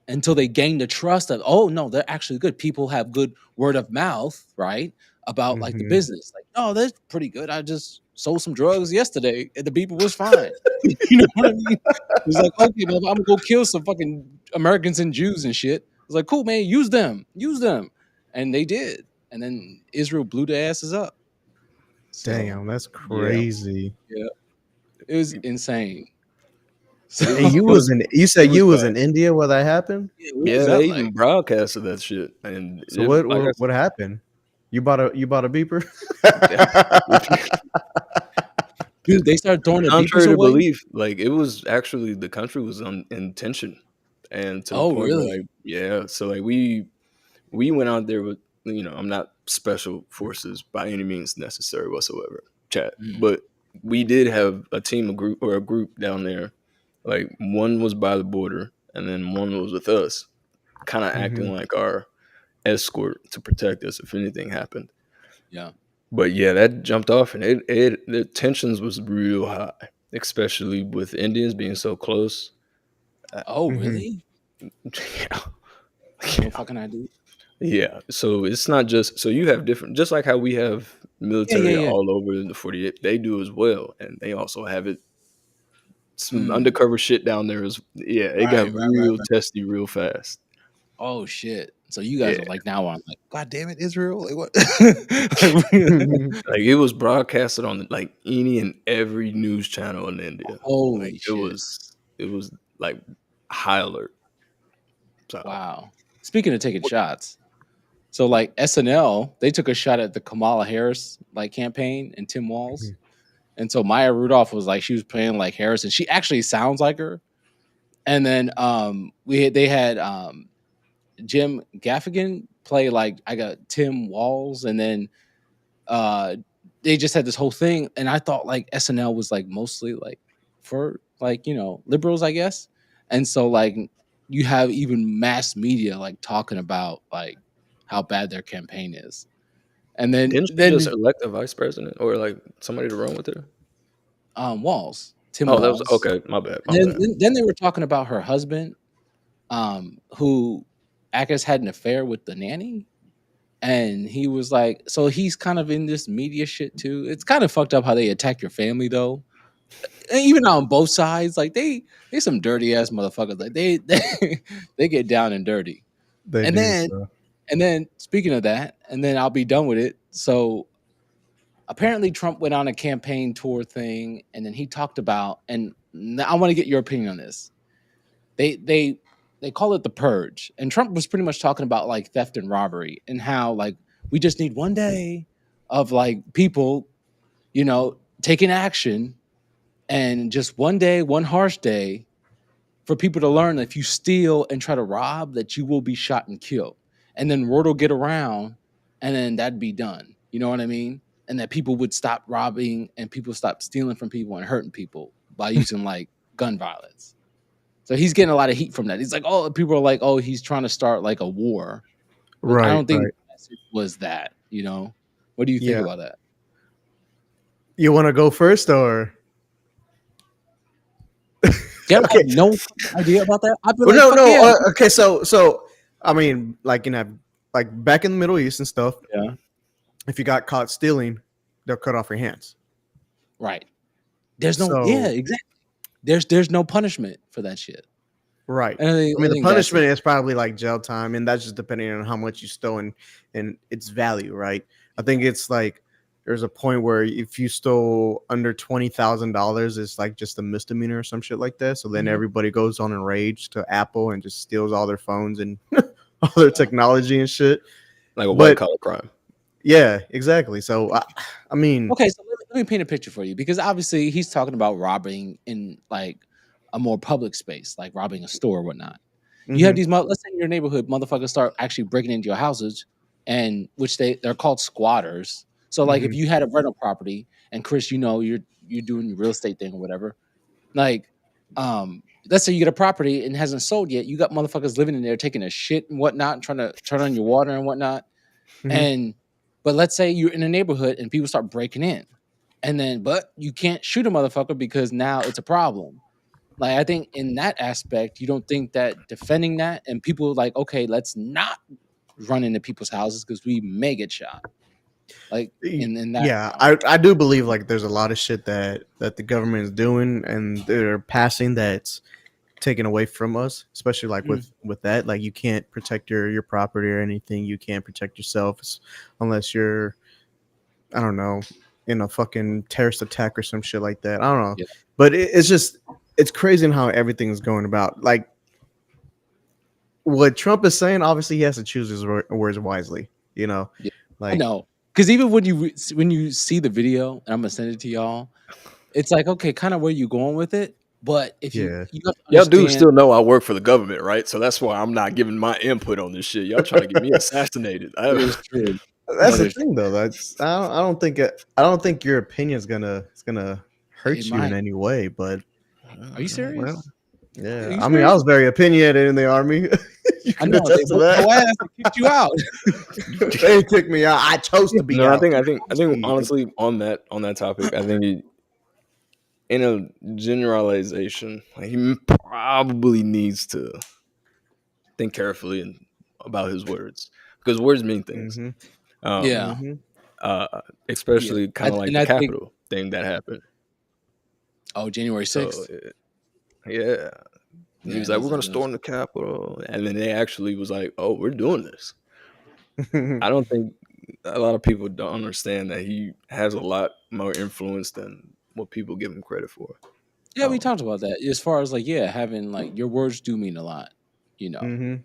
until they gained the trust of, oh no, they're actually good. People have good word of mouth, right? About like the Mhm. business. Like, oh, that's pretty good. I just sold some drugs yesterday and the beeper was fine. You know what I mean? It's like, okay, well, I'm gonna go kill some fucking Americans and Jews and shit. It's like, cool, man, use them, use them. And they did. And then Israel blew their asses up. So Damn, that's yeah. crazy. yeah, it was insane. So And It was you it said was you was bad. in India where that happened? yeah, what was Yeah, that they like? even broadcasted that shit, and So it like I what happened? You bought a beeper? said, Dude, they started throwing the beepers contrary to away. belief, like it was actually the country was in tension, and to the Oh, point where really? like so like we went out there with I'm not special forces by any means necessary whatsoever, chat, Mm, but we did have a group down there. Like one was by the border, and then one was with us, kind of acting Mhm. like our escort to protect us if anything happened. yeah. But yeah, that jumped off, and the tensions was real high, especially with Indians being so close. Uh, Oh, Mhm. really? yeah, I had no yeah, fucking idea. yeah. So it's not just so you have different, just like how we have Yeah, yeah, military yeah. all over the 48. They do as well, and they also have it some Mm. undercover shit down there. It got Right, right, right, real right. testy real fast. Oh shit. So you guys Yeah, are like now I'm like, God damn it, Israel. Like what? Like, like it was broadcasted on like any and every news channel in India. Like holy it shit. was it was like high alert. So Wow. Speaking of taking shots. So like SNL, they took a shot at the Kamala Harris like campaign and Tim Walz. Mhm. And so Maya Rudolph was like, she was playing like Harris, and she actually sounds like her. And then they had Jim Gaffigan play like I got Tim Walz, and then uh they just had this whole thing, and I thought like SNL was like mostly like for like liberals, I guess. And so like you have even mass media like talking about like how bad their campaign is, and then didn't she just elect a vice president or like somebody to run with her? Walls, Tim Oh, that was Walls, okay. My bad. and My bad. then they were talking about her husband, who I guess had an affair with the nanny. And he was like, so he's kind of in this media shit too. It's kind of fucked up how they attack your family though. And even on both sides, like they some dirty ass motherfuckers. Like they get down and dirty. They And do then so. and then speaking of that, and then I'll be done with it. So apparently Trump went on a campaign tour thing, and then he talked about, and I want to get your opinion on this. They they they call it the purge, and Trump was pretty much talking about like theft and robbery, and how like we just need one day of like people, taking action, and just one day, one harsh day for people to learn that if you steal and try to rob, that you will be shot and killed. And then word will get around, and then that'd be done. You know what I mean? And that people would stop robbing and people stop stealing from people and hurting people by using like gun violence. So he's getting a lot of heat from that. He's like, oh, people are like, oh, he's trying to start like a war. But I Right, don't think right. the message was that. What do you think Yeah. about that? You want to go first or You have okay? no fucking idea about that? I'd be Well, like, no, fuck no. yeah. Okay, so I mean, like like back in the Middle East and stuff, Yeah. if you got caught stealing, they'll cut off your hands. Right. There's no, yeah, So exactly. There's no punishment for that shit. right. And I mean, I the think that's punishment is probably like jail time, and that's just depending on how much you stole and its value, right? I think it's like there's a point where if you stole under $20,000, it's like just a misdemeanor or some shit like that. So then Mhm. everybody goes on enraged to Apple and just steals all their phones and all their Yeah. technology and shit. Like a white But collar crime. yeah, exactly. So I mean, Okay, so let me paint a picture for you, because obviously he's talking about robbing in like a more public space, like robbing a store or whatnot. You have mhm, these, let's say in your neighborhood, motherfuckers start actually breaking into your houses, and which they're called squatters. So like if mhm, you had a rental property, and Chris, you're doing your real estate thing or whatever, like let's say you get a property and it hasn't sold yet, you got motherfuckers living in there taking a shit and whatnot, and trying to turn on your water and whatnot. Mhm. And but let's say you're in a neighborhood and people start breaking in, and then but you can't shoot a motherfucker because now it's a problem. Like I think in that aspect, you don't think that defending that and people like, okay, let's not run into people's houses because we may get shot. Like in that Yeah, realm. I do believe like there's a lot of shit that the government is doing and they're passing that's taken away from us, especially like Mm, with that. Like you can't protect your property or anything. You can't protect yourself unless you're, I don't know, in a fucking terrorist attack or some shit like that. I don't know, yeah, but it's just it's crazy in how everything's going about. Like what Trump is saying, obviously he has to choose his words wisely. You know, yeah. I like know. Because even when when you see the video, and I'm gonna send it to y'all, it's like, okay, kind of where you going with it. But if you yeah. you have to Y'all do understand, still know I work for the government, right? So that's why I'm not giving my input on this shit. Y'all trying to get me assassinated. it is true. That's That the is thing, though. That's I don't think your opinion is gonna it hurt you in might. any way. But Are you Well, serious? Are yeah, you I mean, I serious? was very opinionated in the army. You I can know they attest to whooped that. your ass and kicked you out. They kicked me out. I chose to be no, I out. think You I think I chose think me. honestly on that topic, I think in a generalization, like, he probably needs to think carefully about his words because words mean things. Mm-hmm. Um, Yeah, Mm-hmm. uh, yeah. especially kind of like And the I think, Capitol thing that happened. oh, January So 6th. yeah, he Yeah, was like, "We're gonna those storm the Capitol," and then they actually was like, "Oh, we're doing this." I don't think a lot of people don't understand that he has a lot more influence than what people give him credit for. yeah, we Um, talked about that. As far as like, yeah, having like your words do mean a lot, you know. Mm-hmm.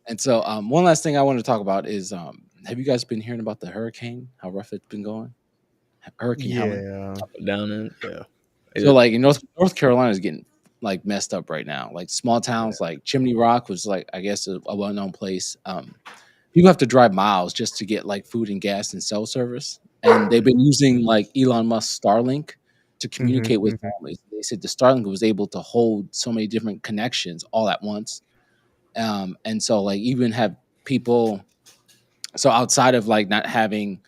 And so, one last thing I want to talk about is, have you guys been hearing about the hurricane? How rough it's been going? Hurricane Helen. Yeah. down in yeah, So, it, like in North Carolina is getting like messed up right now. Like small towns like Chimney Rock was like I guess a well known place. People have to drive miles just to get like food and gas and cell service. And they've been using like Elon Musk's Starlink to Mm-hmm. communicate with Mm-hmm. families. They said the Starlink was able to hold so many different connections all at once. And so like even have people so outside of like not having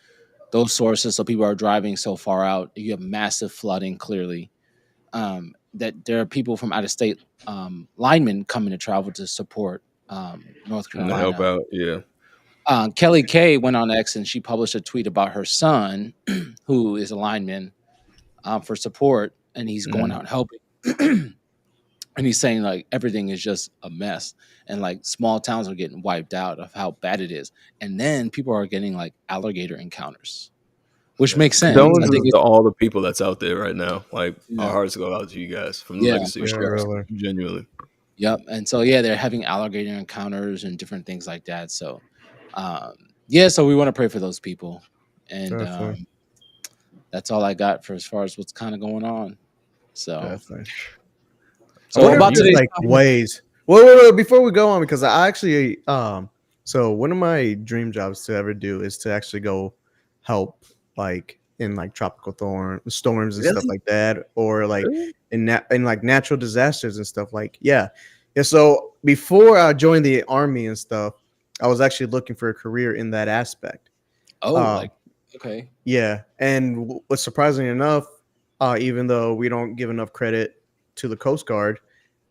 those sources, so people are driving so far out, you have massive flooding clearly. That there are people from out of state linemen coming to travel to support North to help Carolina. out. Yeah, Kelly Kay went on X and she published a tweet about her son, who is a lineman, for support, and he's going hmm out and helping. And he's saying like everything is just a mess, and like small towns are getting wiped out of how bad it is, and then people are getting like alligator encounters, which Yeah. makes sense. I think condolences to it's all the people that's out there right now. Like our yeah, hearts go out to you guys from the yeah, legacy for Yeah. sure. works. Really. Genuinely, Yep. And so yeah, they're having alligator encounters and different things like that. So um yeah, so we want to pray for those people. And Definitely. that's all I got for as far as what's kind of going on. So Definitely. I so wonder if about you there's today's like topic. ways. Well, before we go on, because I actually so one of my dream jobs to ever do is to actually go help like in like tropical storms and stuff really, like that, or like really? in like natural disasters and stuff. Like yeah. So before I joined the army and stuff, I was actually looking for a career in that aspect. Oh, Um, like okay. yeah, and what's surprising enough, even though we don't give enough credit to the Coast Guard,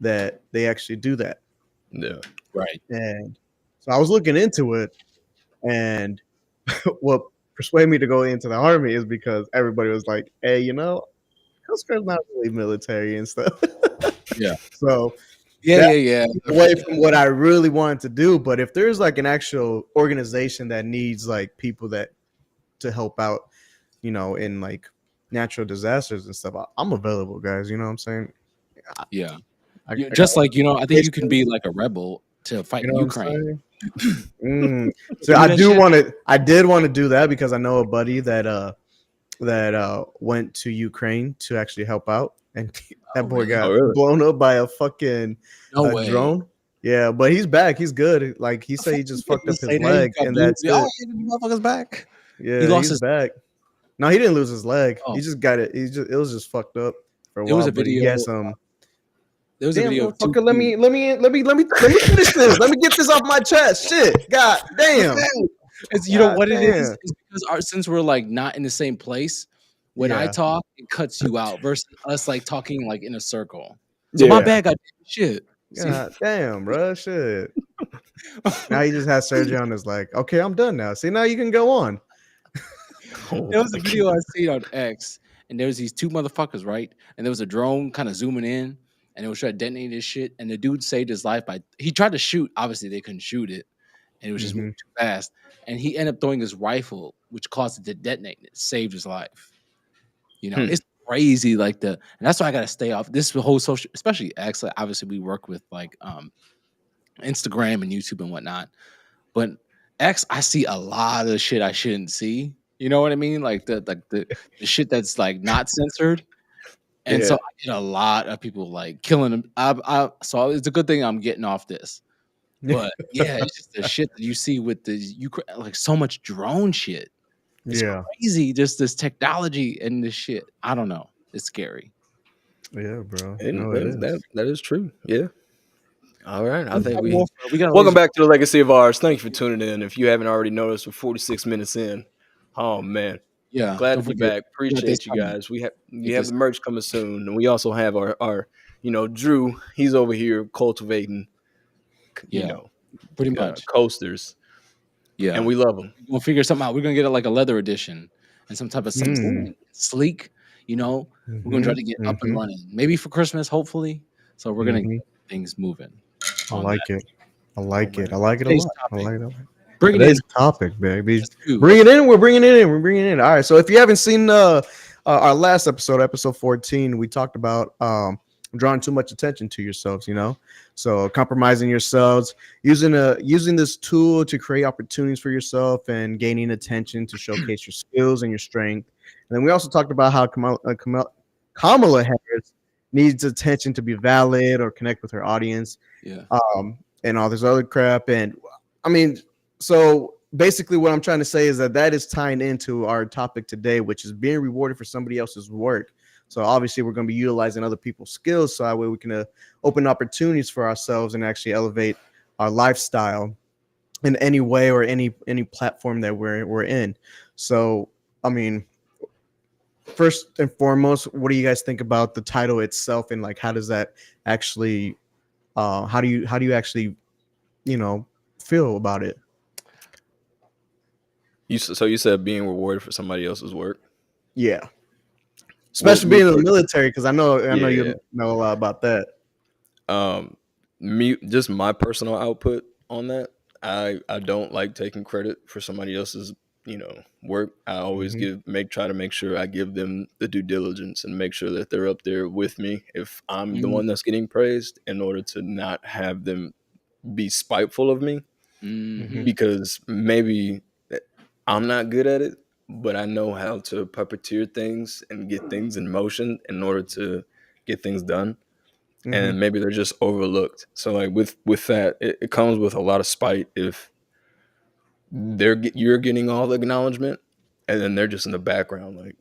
that they actually do that. Yeah. Right. And so I was looking into it, and what persuaded me to go into the army is because everybody was like, "Hey, Coast Guard's not really military and stuff." Yeah. So Yeah, that yeah, yeah. took away from what I really wanted to do. But if there's like an actual organization that needs like people that to help out, in like natural disasters and stuff, I'm available, guys. You know what I'm saying? I, Yeah. I got Just like, I think you can be patience. like a rebel to fight You in know what I'm Ukraine. saying? So You do I that do shit? want to. I did want to do that because I know a buddy that went to Ukraine to actually help out, and Oh, that boy really? Oh, got really? blown up by a fucking No way. drone. Yeah, but he's back. He's good. Like he The said, fuck he you just fucked didn't up his say that he leg, got and blue. that's Oh, it. yeah, the motherfucker's back. He Yeah, lost he's his. back. No, he didn't lose his leg. Oh, He just got it. It was just fucked up for a there was while. a But he video. has some. there was a Damn, video of two motherfucker. dudes. Let me finish this. Let me get this off my chest. Shit. God damn. It's you know God what it is? damn. It's because since we're like not in the same place, when I Yeah. talk, it cuts you out versus us like talking like in a circle. So my Yeah. bad, God shit. See, God damn, bro. Shit. Now he just has surgery on his leg. Okay, I'm done now. See, now you can go on. Oh there was a my video I seen on X, and there was these two motherfuckers, right? And there was a drone kind of zooming in, and it was trying to detonate this shit. And the dude saved his life by he tried to shoot. Obviously, they couldn't shoot it, and it was just moving Hmm. too fast. And he ended up throwing his rifle, which caused it to detonate. And it saved his life. You know, Hmm. it's crazy. Like and that's why I gotta stay off this whole social, especially X. Like, obviously, we work with like Instagram and YouTube and whatnot. But X, I see a lot of shit I shouldn't see. You know what I mean? Like the shit that's like not censored. And so Yeah. I get a lot of people like killing them. So it's a good thing I'm getting off this. But yeah, it's just the shit that you see with the like so much drone shit. It's Yeah. crazy. Just this technology and this shit. I don't know. It's scary. Yeah, bro. And No, it is. that is true. Yeah. All right. I think Modern we warfare, we got a welcome laser. back to the Legacy of Ours. Thank you for tuning in. If you haven't already noticed, we're 46 minutes in. Oh man. Yeah, Glad to don't be forget. back. We got this Appreciate you coming. guys. We Get have this. the merch coming soon. And we also have our Drew, he's over here cultivating, you Yeah, know, pretty much. coasters. And Yeah. we love them. We'll figure something out. We're gonna get it like a leather edition and some type of something Mm. sleek. You know, we're gonna Hmm. try to get up and Hmm. running. Maybe for Christmas, hopefully. So we're gonna Hmm. get things moving I on that. like it. I Oh like it. I man. like it a Today's lot. I topic. like it a lot. Bring it in. Today's topic, baby. Let's do. Bring it in. We're bringing it in. We're bringing it in. All right. So if you haven't seen our last episode, episode 14, we talked about drawing too much attention to yourselves. You know, so compromising yourselves, using this tool to create opportunities for yourself and gaining attention to showcase your skills and your strength. And then we also talked about how Kamala Harris needs attention to be valid or connect with her audience, Yeah. and all this other crap. And I mean, so basically, what I'm trying to say is that is tying into our topic today, which is being rewarded for somebody else's work. So obviously, we're going to be utilizing other people's skills, so that way we can open opportunities for ourselves and actually elevate our lifestyle in any way or any platform that we're in. So, I mean, first and foremost, what do you guys think about the title itself, and like how does that actually how do you actually feel about it? So you said being rewarded for somebody else's work. Yeah, Well, especially being in the military, because I know yeah. you know a lot about that. Um, me just my personal output on that. I don't like taking credit for somebody else's work. I always Hmm. try to make sure I give them the due diligence and make sure that they're up there with me if I'm the Mm, one that's getting praised, in order to not have them be spiteful of me, Hmm. mhm. because maybe I'm not good at it, but I know how to puppeteer things and get things in motion in order to get things done. Hmm. And maybe they're just overlooked. So like with that, it comes with a lot of spite if you're getting all the acknowledgement, and then they're just in the background like,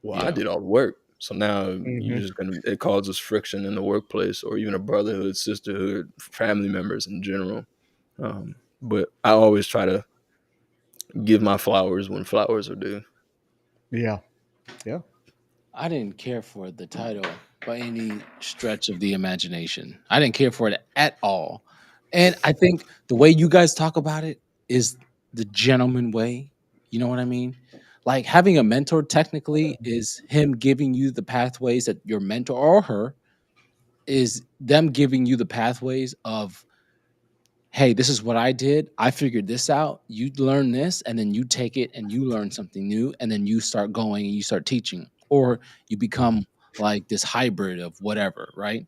well, I Yeah. did all the work. So now Hmm. you're just gonna it causes friction in the workplace, or even a brotherhood, sisterhood, family members in general. But I always try to give my flowers when flowers are due. Yeah, yeah. I didn't care for the title by any stretch of the imagination. I didn't care for it at all. And I think the way you guys talk about it is the gentleman way. You know what I mean? Like having a mentor technically is him giving you the pathways that your mentor or her is them giving you the pathways of, hey, this is what I did. I figured this out. You learn this, and then you take it and you learn something new, and then you start going and you start teaching, or you become like this hybrid of whatever, right?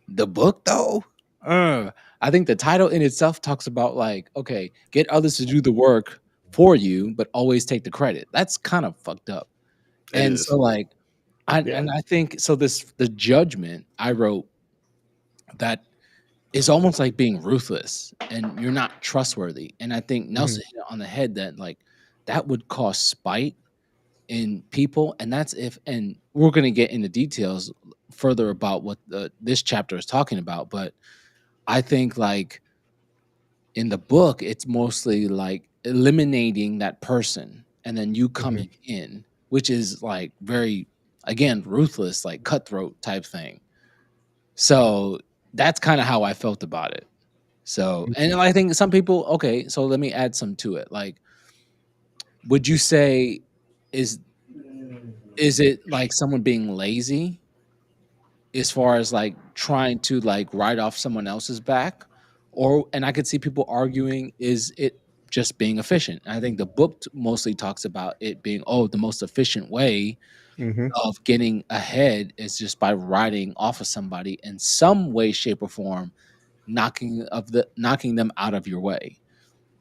The book, though, I think the title in itself talks about like, okay, get others to do the work for you, but always take the credit. That's kind of fucked up. It And so, is. like, Yeah. I think so. The judgment I wrote that is almost like being ruthless and you're not trustworthy. And I think Hmm. Nelson hit it on the head that like that would cause spite in people. And that's if, and we're going to get into details further about what this chapter is talking about, but I think like in the book, it's mostly like eliminating that person and then you Mhm. coming in, which is like very, again, ruthless, like cutthroat type thing. So that's kind of how I felt about it. So, and I think some people, okay, so let me add some to it. Like, would you say is is it like someone being lazy as far as like trying to like write off someone else's back? Or and I could see people arguing, is it just being efficient? And I think the book mostly talks about it being, oh, the most efficient way Mhm. of getting ahead is just by writing off of somebody in some way, shape, or form, knocking them out of your way.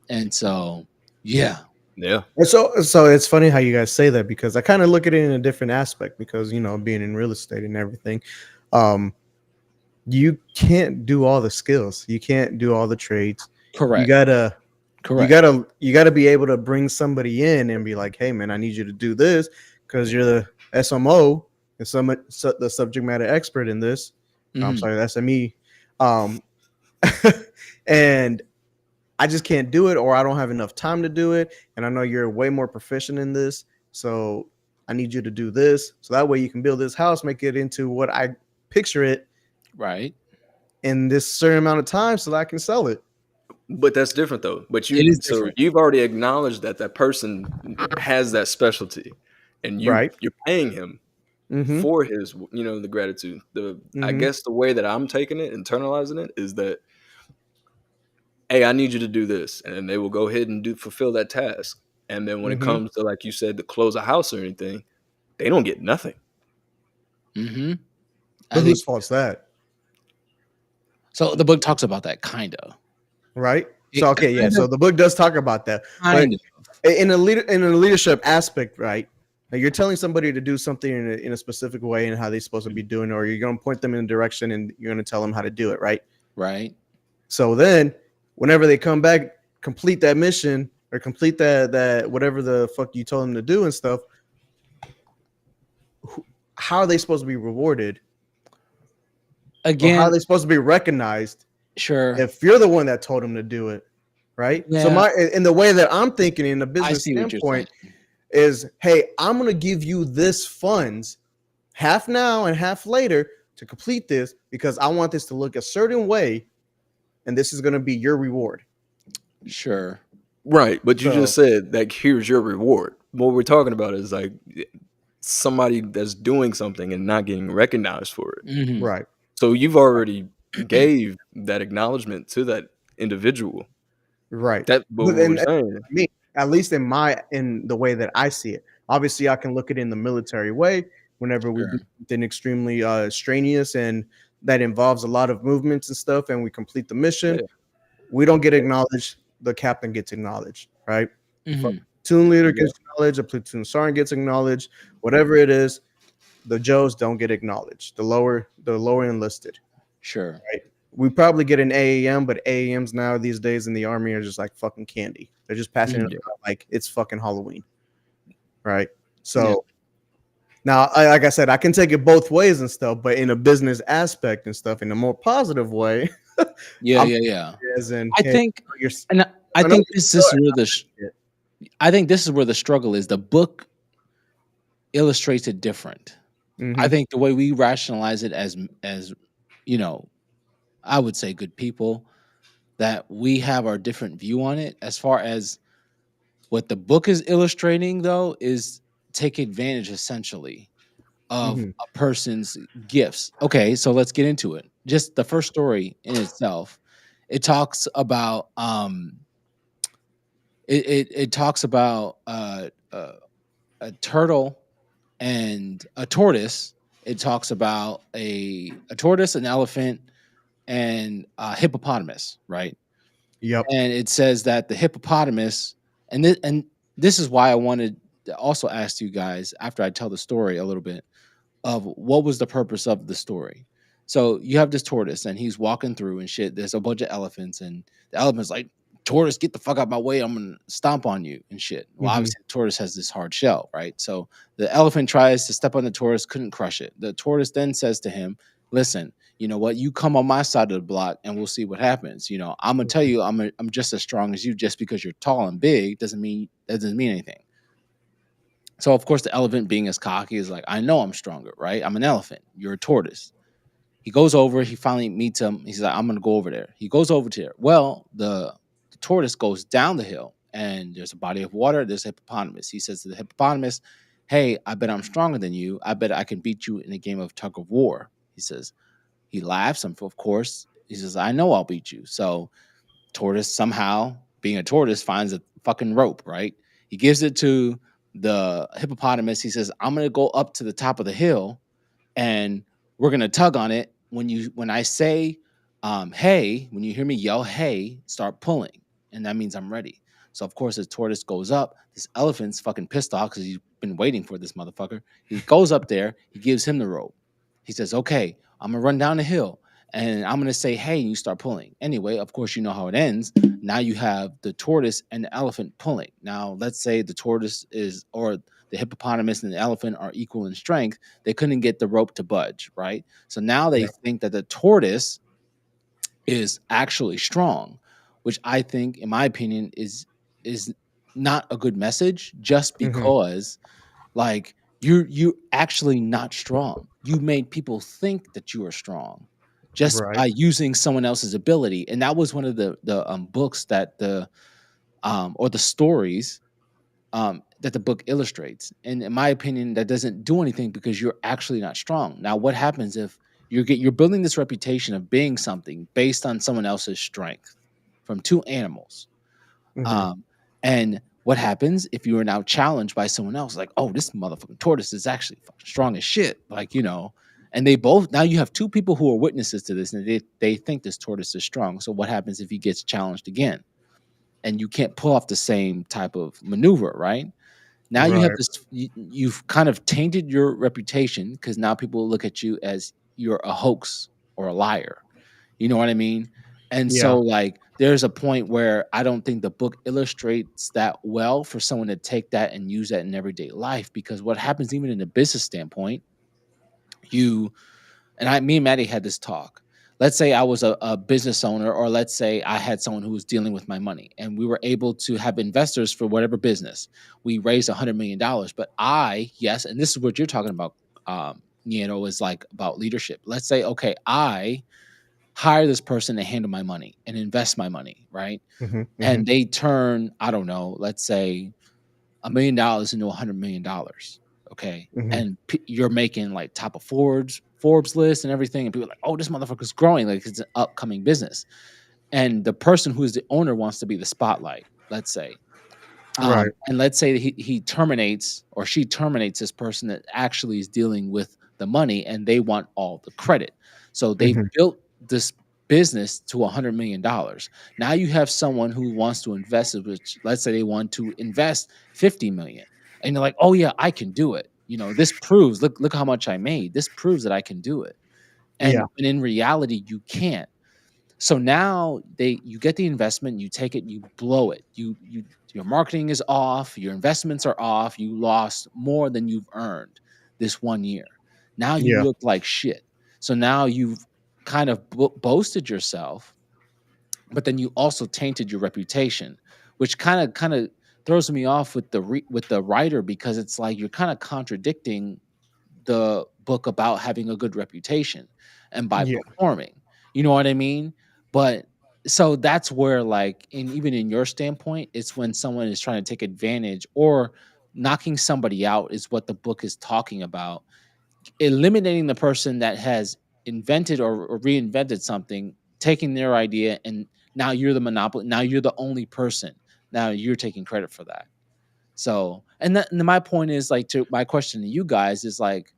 And so, yeah, Yeah. And so it's funny how you guys say that because I kind of look at it in a different aspect because being in real estate and everything, um, you can't do all the skills. You can't do all the trades. You correct, gotta you correct. gotta you gotta be able to bring somebody in and be like, hey man, I need you to do this because you're the SMO and the subject matter expert in this. I'm Mhm. sorry, the SME. Um, and I just can't do it, or I don't have enough time to do it. And I know you're way more proficient in this. So I need you to do this. So that way you can build this house, make it into what I picture it Right. in this certain amount of time so that I can sell it. But that's different though. But It you is so different. you've already acknowledged that that person has that specialty, and Right. you're paying him Mm-hmm. for his the gratitude. The I Mm-hmm. guess the way that I'm taking it, internalizing it, is that hey, I need you to do this, and then they will go ahead and do fulfill that task. And then when it Mm-hmm. comes to like you said, to close a house or anything, they don't get nothing. Mhm. I But think whose fault's that? so the book talks about that kinda. Right. So It okay, yeah. kind of So the book does talk about that, but kind of. in a leadership aspect, right? Now you're telling somebody to do something in a specific way and how they're supposed to be doing, or you're going to point them in a direction and you're going to tell them how to do it, right? Right. So then, whenever they come back, complete that mission or complete that whatever the fuck you told them to do and stuff, how are they supposed to be rewarded, or how are Again, they supposed to be recognized sure. if you're the one that told them to do it, right? So Yeah, my in the way that I'm thinking in a I business see what you're saying. standpoint is, hey, I'm going to give you this funds half now and half later to complete this because I want this to look a certain way, and this is going to be your reward. Sure. Right, but you just So said like here's your reward. What we're talking about is like somebody that's doing something and not getting recognized for it. Mhm. right, So you've already gave that acknowledgement to that individual. right. That what But we're then saying. me, at least in the way that I see it. Obviously, I can look at it in the military way. Whenever we do Sure. something extremely strenuous and that involves a lot of movements and stuff, and we complete the mission, Yeah, we don't get acknowledged. The captain gets acknowledged, right? The Mhm. platoon leader yeah. gets acknowledged. A platoon sergeant gets acknowledged. Whatever it is, the Joes don't get acknowledged. The lower enlisted, Sure. right? We probably get an AAM, but AAMs now these days in the army are just like fucking candy. They're just passing it Mhm. around like it's fucking Halloween, right? Yeah. So now, like I said, I can take it both ways and stuff, but in a business aspect and stuff, in a more positive way, Yeah, I'm yeah, yeah. as in, I hey, think you're, and I I know think you're this is good. where I think this is where the struggle is. The book illustrates it different. I Mm-hmm. think the way we rationalize it as you know, I would say good people, that we have our different view on it. As far as what the book is illustrating, though, is take advantage essentially of Mm-hmm. a person's gifts. Okay, so let's get into it. Just the first story in itself, it talks about it talks about a turtle and a tortoise. It talks about a tortoise, an elephant, and a hippopotamus, right? Yep. And it says that the hippopotamus, and this is why I wanted to also ask you guys after I tell the story a little bit of what was the purpose of the story. So you have this tortoise and he's walking through and shit. There's a bunch of elephants and the elephant's like tortoise, get the fuck out my way. I'm gonna stomp on you and shit. Well, Mm-hmm. obviously, the tortoise has this hard shell, right? So the elephant tries to step on the tortoise, couldn't crush it. The tortoise then says to him, listen, you know what? You come on my side of the block and we'll see what happens. You know, I'm gonna tell you I'm just as strong as you. Just because you're tall and big doesn't mean anything. So of course the elephant being as cocky is like, I know I'm stronger, right? I'm an elephant. You're a tortoise. He goes over, he finally meets him. He's like, I'm gonna go over there. He goes over to there. Well, the tortoise goes down the hill and there's a body of water. There's a hippopotamus. He says to the hippopotamus, hey, I bet I'm stronger than you. I bet I can beat you in a game of tug of war. He says, he laughs. And of course, he says, I know I'll beat you. So tortoise somehow, being a tortoise, finds a fucking rope, right? He gives it to the hippopotamus. He says, I'm gonna go up to the top of the hill and we're gonna tug on it. When I say hey, when you hear me yell hey, start pulling. And that means I'm ready. So of course the tortoise goes up. This elephant's fucking pissed off because he's been waiting for this motherfucker. He goes up there, he gives him the rope. He says, okay, I'm gonna run down the hill and I'm gonna say hey, and you start pulling. Anyway, of course, you know how it ends. Now you have the tortoise and the elephant pulling. Now, let's say the tortoise is or the hippopotamus and the elephant are equal in strength. They couldn't get the rope to budge, right? So now they Yeah. think that the tortoise is actually strong, which I think, in my opinion, is not a good message just Mm-hmm. because like you're actually not strong. You made people think that you are strong just Right. by using someone else's ability. And that was one of the books that the or the stories that the book illustrates. And in my opinion, that doesn't do anything because you're actually not strong. Now, what happens if you're building this reputation of being something based on someone else's strength from two animals? Mm-hmm. Um, and what happens if you are now challenged by someone else? Like, oh, this motherfucking tortoise is actually fucking strong as shit. Like, you know, and they both now you have two people who are witnesses to this, and they think this tortoise is strong. So what happens if he gets challenged again? And you can't pull off the same type of maneuver, right? Now you have Right. this. You've kind of tainted your reputation because now people look at you as you're a hoax or a liar. You know what I mean? And Yeah. so, like, there's a point where I don't think the book illustrates that well for someone to take that and use that in everyday life. Because what happens, even in a business standpoint, you me and Maddie had this talk. Let's say I was a business owner, or let's say I had someone who was dealing with my money, and we were able to have investors for whatever business. We raised $100 million, but yes, and this is what you're talking about, is like about leadership. Let's say, okay, I hire this person to handle my money and invest my money, right? Mm-hmm. Mm-hmm. And they turn, I don't know, let's say $1 million into $100 million. Okay. Mm-hmm. And you're making like top of Forbes list and everything. And people are like, oh, this motherfucker's growing. Like it's an upcoming business. And the person who is the owner wants to be the spotlight, let's say. Right. And let's say that he terminates or she terminates this person that actually is dealing with the money and they want all the credit. So they Mm-hmm. built this business to $100 million. Now you have someone who wants to invest it, which let's say they want to invest 50 million. And they're like, oh yeah, I can do it. You know, this proves, look how much I made. This proves that I can do it. Yeah. And in reality, you can't. So now you get the investment, you take it, you blow it. Your marketing is off, your investments are off, you lost more than you've earned this 1 year. Now you Yeah. look like shit. So now you've kind of boasted yourself, but then you also tainted your reputation, which kind of throws me off with with the writer because it's like you're kind of contradicting the book about having a good reputation and by Yeah. performing. You know what I mean? But so that's where like even in your standpoint, it's when someone is trying to take advantage or knocking somebody out is what the book is talking about. Eliminating the person that has invented or reinvented something, taking their idea and now you're the monopoly. Now you're the only person. Now you're taking credit for that. So, and my point is like to my question to you guys is like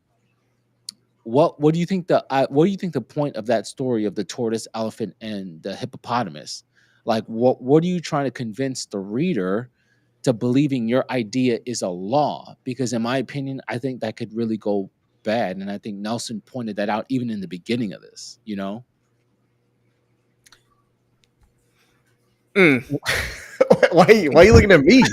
what do you think what do you think the point of that story of the tortoise, elephant, and the hippopotamus? Like, what are you trying to convince the reader to believing your idea is a law? Because in my opinion, I think that could really go bad, and I think Nelson pointed that out even in the beginning of this. You know? Mm. Why are you looking at me?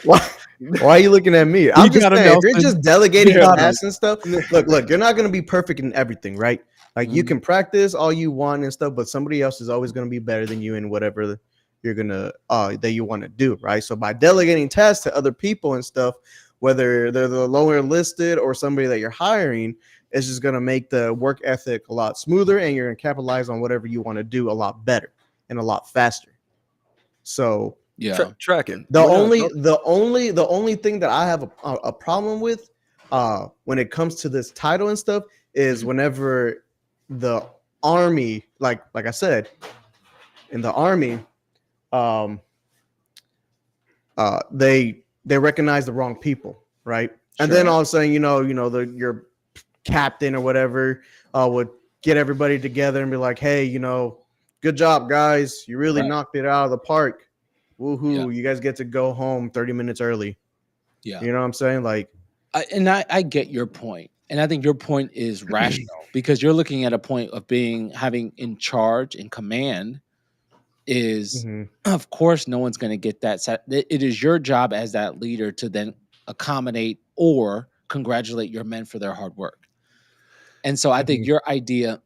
Why, why are you looking at me? You I'm just got him, saying, if you're Nelson. just delegating Yeah. tasks and stuff, look, you're not gonna be perfect in everything, right? Like you Mhm. can practice all you want and stuff, but somebody else is always gonna be better than you in whatever you're gonna that you want to do, right? So by delegating tasks to other people and stuff, whether they're the lower listed or somebody that you're hiring, it's just gonna make the work ethic a lot smoother, and you're gonna capitalize on whatever you want to do a lot better and a lot faster. So Yeah. Tracking. the We're not only talking. the only the only thing that I have a problem with when it comes to this title and stuff is Mhm. whenever the army, like I said, in the army, um they recognize the wrong people, right? And then Sure. all of a sudden, your captain or whatever would get everybody together and be like, hey, good job, guys. You really Right. knocked it out of the park. Yeah. Woohoo. You guys get to go home 30 minutes early. Yeah. You know what I'm saying? Like, I get your point, and I think your point is rational because you're looking at a point of having in charge and command is, mhm, of course, no one's going to get that. It is your job as that leader to then accommodate or congratulate your men for their hard work. And so I think mhm, your idea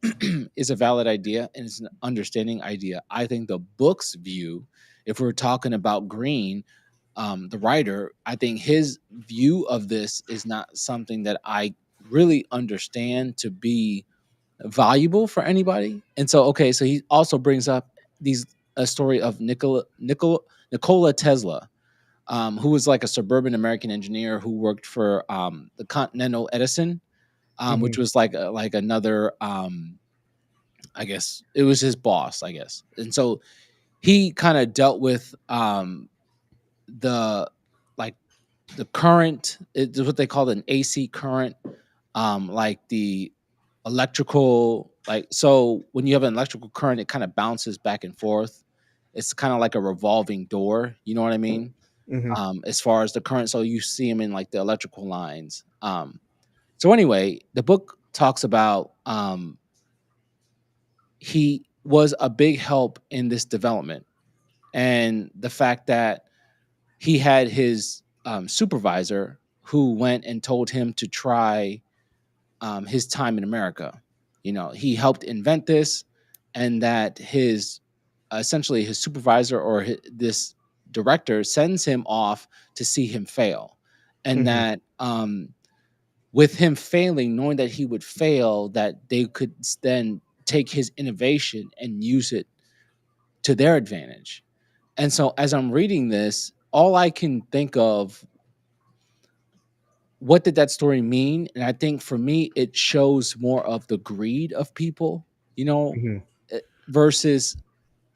is a valid idea and it's an understanding idea. I think the book's view, if we're talking about Green, the writer, I think his view of this is not something that I really understand to be valuable for anybody. And so, okay, so he also brings up these a story of Nikola Tesla, who was like a suburban American engineer who worked for the Continental Edison, which mhm, was like another I guess it was his boss, I guess. And so he kind of dealt with the like the current, it's what they call an AC current, like the electrical, like, so when you have an electrical current, it kind of bounces back and forth. It's kind of like a revolving door, you know what I mean? mhm, As far as the current, so you see them in like the electrical lines. So anyway, the book talks about he was a big help in this development, and the fact that he had his supervisor who went and told him to try his time in America. You know, he helped invent this, and that his essentially his supervisor or this director sends him off to see him fail, and mhm, that with him failing, knowing that he would fail, that they could then take his innovation and use it to their advantage. And so, as I'm reading this, all I can think of, what did that story mean? And I think for me, it shows more of the greed of people, you know, mhm, versus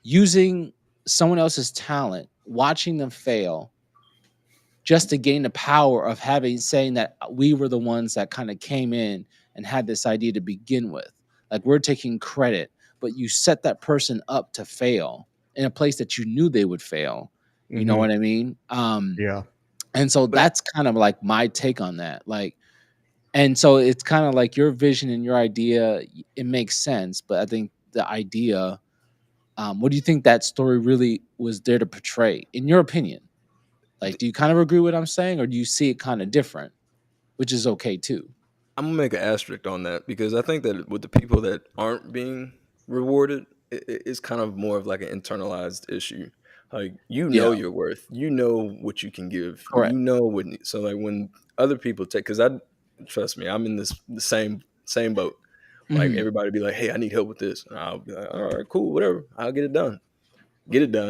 using someone else's talent, watching them fail just to gain the power of having saying that we were the ones that kind of came in and had this idea to begin with. Like we're taking credit, but you set that person up to fail in a place that you knew they would fail. You know mhm. what I mean? Yeah. And so But that's kind of like my take on that. Like, and so it's kind of like your vision and your idea, it makes sense. But I think the idea, what do you think that story really was there to portray, in your opinion? Like, do you kind of agree with what I'm saying, or do you see it kind of different, which is okay too? I'm gonna make an asterisk on that because I think that with the people that aren't being rewarded, it's kind of more of like an internalized issue. Like you Yeah, know your worth, you know what you can give, correct. you know what. So like when other people take, because I trust me, I'm in the same boat. Like Hmm. everybody be like, hey, I need help with this, and I'll be like, all right, cool, whatever, I'll get it done,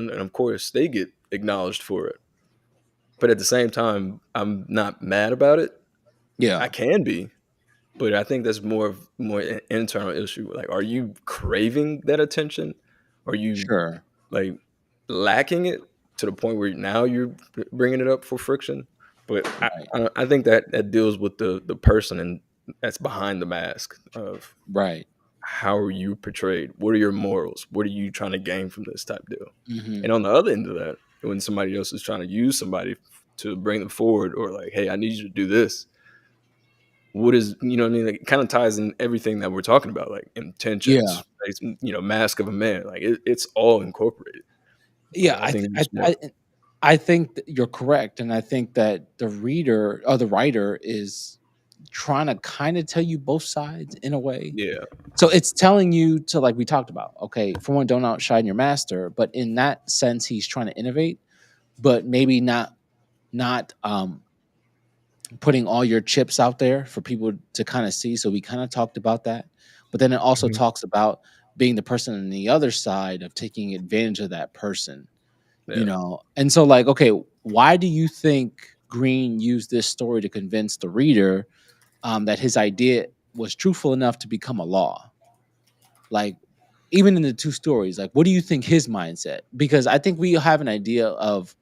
and of course they get acknowledged for it. But at the same time, I'm not mad about it. I Yeah, can be, but I think that's more an internal issue. Like, are you craving that attention? Are you sure. like lacking it to the point where now you're bringing it up for friction? But Right, I think that that deals with the person and that's behind the mask of right. how are you portrayed? What are your morals? What are you trying to gain from this type deal? Hmm. And on the other end of that, when somebody else is trying to use somebody to bring them forward, or like, hey, I need you to do this, what is, you know what I mean? Like, it kind of ties in everything that we're talking about, like Yeah, intentions, mask of a man. Like it's all incorporated. Yeah, I think it's more. I think that you're correct, and I think that the reader or the writer is trying to kind of tell you both sides in a way. Yeah, So it's telling you to, like we talked about, okay, for one, don't outshine your master, but in that sense, he's trying to innovate, but maybe not putting all your chips out there for people to kind of see. So we kind of talked about that, but then it also Mhm. talks about being the person on the other side of taking advantage of that person, yeah. and so, like, okay, why do you think Green used this story to convince the reader that his idea was truthful enough to become a law? Like, even in the two stories, like, what do you think his mindset? Because I think we have an idea of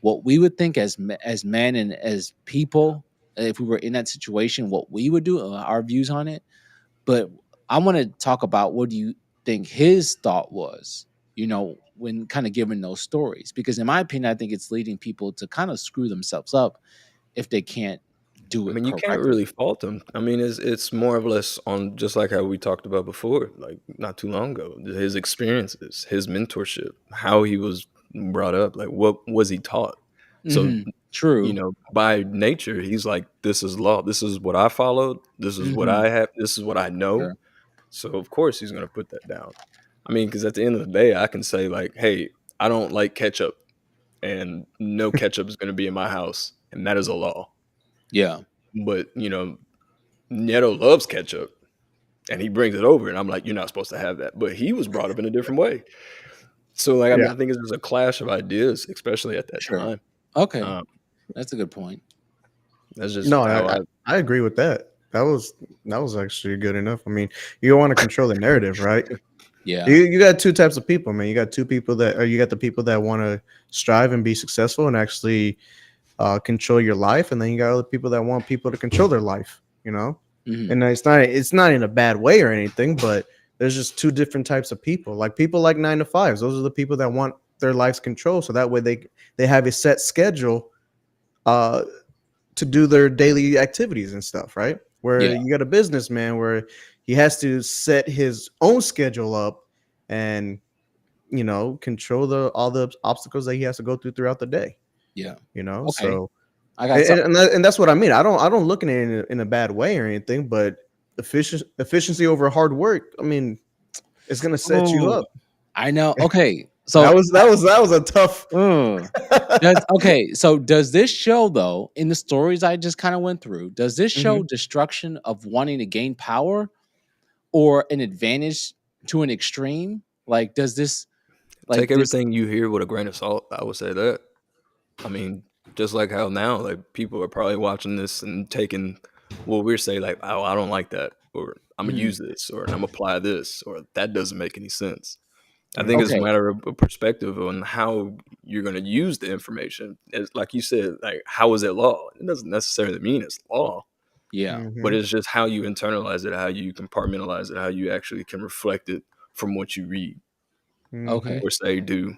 what we would think as as men and as people if we were in that situation, what we would do, our views on it. But I want to talk about what do you think his thought was, when kind of giving those stories? Because in my opinion, I think it's leading people to kind of screw themselves up if they can't do I it mean, you can't really correctly. fault him. I mean, it's more or less on just like how we talked about before, like not too long ago. His experiences, his mentorship, how he was brought up, like what was he taught? So, True. by nature, he's like, this is law. This is what I followed. This is what Hmm. I have. This is what I know. Sure. So, of course, he's going to put that down. I mean, because at the end of the day, I can say, like, hey, I don't like ketchup, and no ketchup is going to be in my house. And that is a law. Yeah. But, Nieto loves ketchup and he brings it over. And I'm like, you're not supposed to have that. But he was brought up in a different way. So, like, I Yeah. mean, I think it's just a clash of ideas, especially at that Sure. time. Okay. Um, That's a good point. that's just No, how I agree with that. That was actually good enough. I mean, you want to control the narrative, right? You Yeah. you got two types of people, man. You got two people that, or you got the people that want to strive and be successful and actually control your life, and then you got other people that want people to control their life. You know, Hmm. and it's not in a bad way or anything, but there's just two different types of people. Like people like 9 to 5s. Those are the people that want their lives controlled, so that way they have a set schedule uh, to do their daily activities and stuff, right? Where Yeah. you got a businessman where he has to set his own schedule up and control all the obstacles that he has to go through throughout the day. Yeah. Okay. So I got something. and that's what I mean. I don't look at it in a bad way or anything, but efficiency over hard work. I mean, it's gonna set you Oh, up. I know. Okay. That So was that was a tough. uh, so does this show, though, in the stories I just kind of went through, does this show Mhm. destruction of wanting to gain power or an advantage to an extreme? Like, does this take like this everything you hear with a grain of salt. I would say that. I mean, just like how now, like people are probably watching this and taking what we're saying, like, oh, I don't like that, or I'm gonna Mhm. use this, or I'm gonna apply this, or that doesn't make any sense. I think it's a Mhm. Okay. matter of a perspective on how you're going to use the information. As, like you said, like how is it law? It doesn't necessarily mean it's law, Yeah. but Mhm. it's just how you internalize it, how you compartmentalize it, how you actually can reflect it from what you read Mhm. Okay. or say do.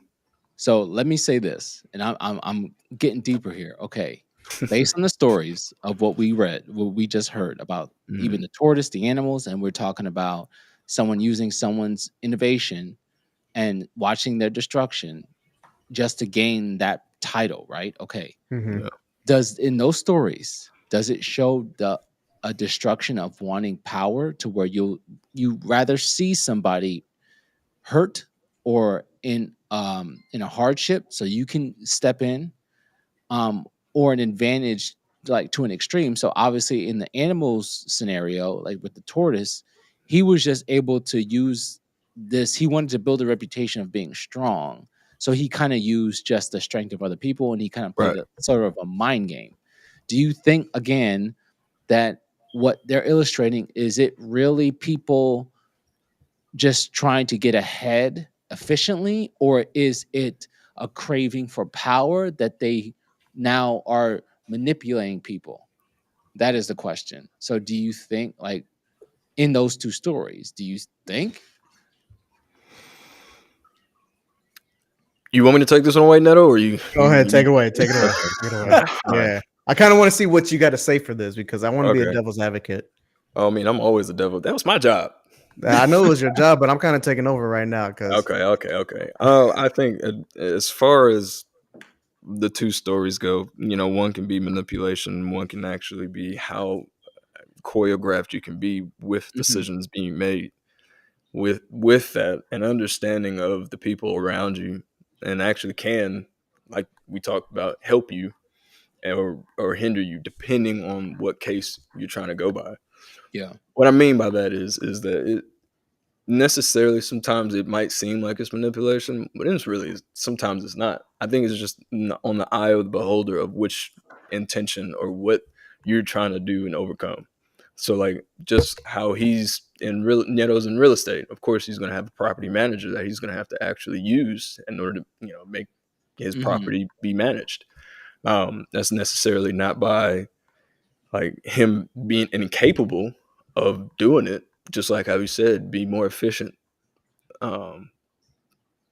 So let me say this, and I'm getting deeper here. Okay. Based on the stories of what we read, what we just heard about even Mhm. the tortoise, the animals, and we're talking about someone using someone's innovation and watching their destruction just to gain that title, right? Okay. Mhm. Yeah, Does in those stories, does it show the a destruction of wanting power to where you rather see somebody hurt or in a hardship so you can step in, or an advantage like to an extreme? So obviously in the animals scenario, like with the tortoise, he was just able to use this. He wanted to build a reputation of being strong, so he kind of used just the strength of other people, and he kind of played right. a sort of a mind game. Do you think again that what they're illustrating is it really people just trying to get ahead efficiently, or is it a craving for power that they now are manipulating people? That is the question. So do you think, like, in those two stories, do you think? You want me to take this one away, Neto, or you? Go you, ahead, take you it away. Take it away. okay. Take it away. All right. Yeah, I kind of want to see what you got to say for this because I want to be a Okay. devil's advocate. Oh, I mean, I'm always the devil. That was my job. I know it was your job, but I'm kind of taking over right now because. Okay. I think as far as the two stories go, one can be manipulation, one can actually be how choreographed you can be with Mhm, decisions being made. With that, an understanding of the people around you, and actually can, like we talked about, help you or hinder you depending on what case you're trying to go by. yeah, What I mean by that is that it necessarily sometimes it might seem like it's manipulation, but it's really sometimes it's not. I think it's just on the eye of the beholder of which intention or what you're trying to do and overcome. So like just how he's in real Neto's in real estate. Of course, he's going to have a property manager that he's going to have to actually use in order to make his mhm, property be managed. That's necessarily not by like him being incapable of doing it. Just like how he said, be more efficient. Um,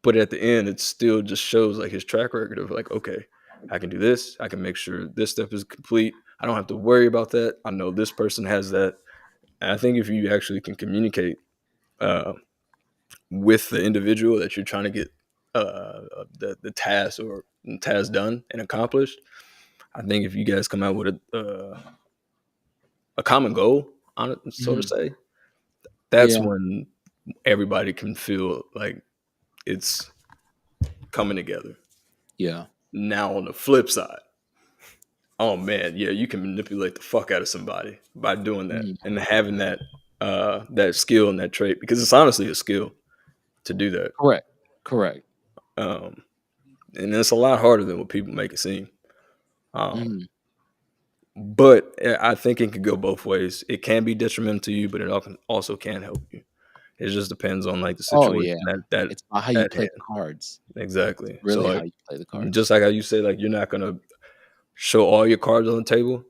but at the end, it still just shows like his track record of like, okay, I can do this. I can make sure this step is complete. I don't have to worry about that. I know this person has that. And I think if you actually can communicate uh, with the individual that you're trying to get the task or task done and accomplished, I think if you guys come out with a common goal on it, so to mhm, say, that's yeah, when everybody can feel like it's coming together. yeah, Now on the flip side, oh man, yeah, you can manipulate the fuck out of somebody by doing that mhm, and having that skill and that trait because it's honestly a skill to do that. correct, correct, Um, and it's a lot harder than what people make it seem. Um, mhm. but I think it can go both ways. It can be detrimental to you, but it also can help you. It just depends on like the Oh, situation yeah, that it's about how you at play hand. the cards. It's Exactly. So really how like you play the cards. just like how you say like you're not gonna show all your cards on the table.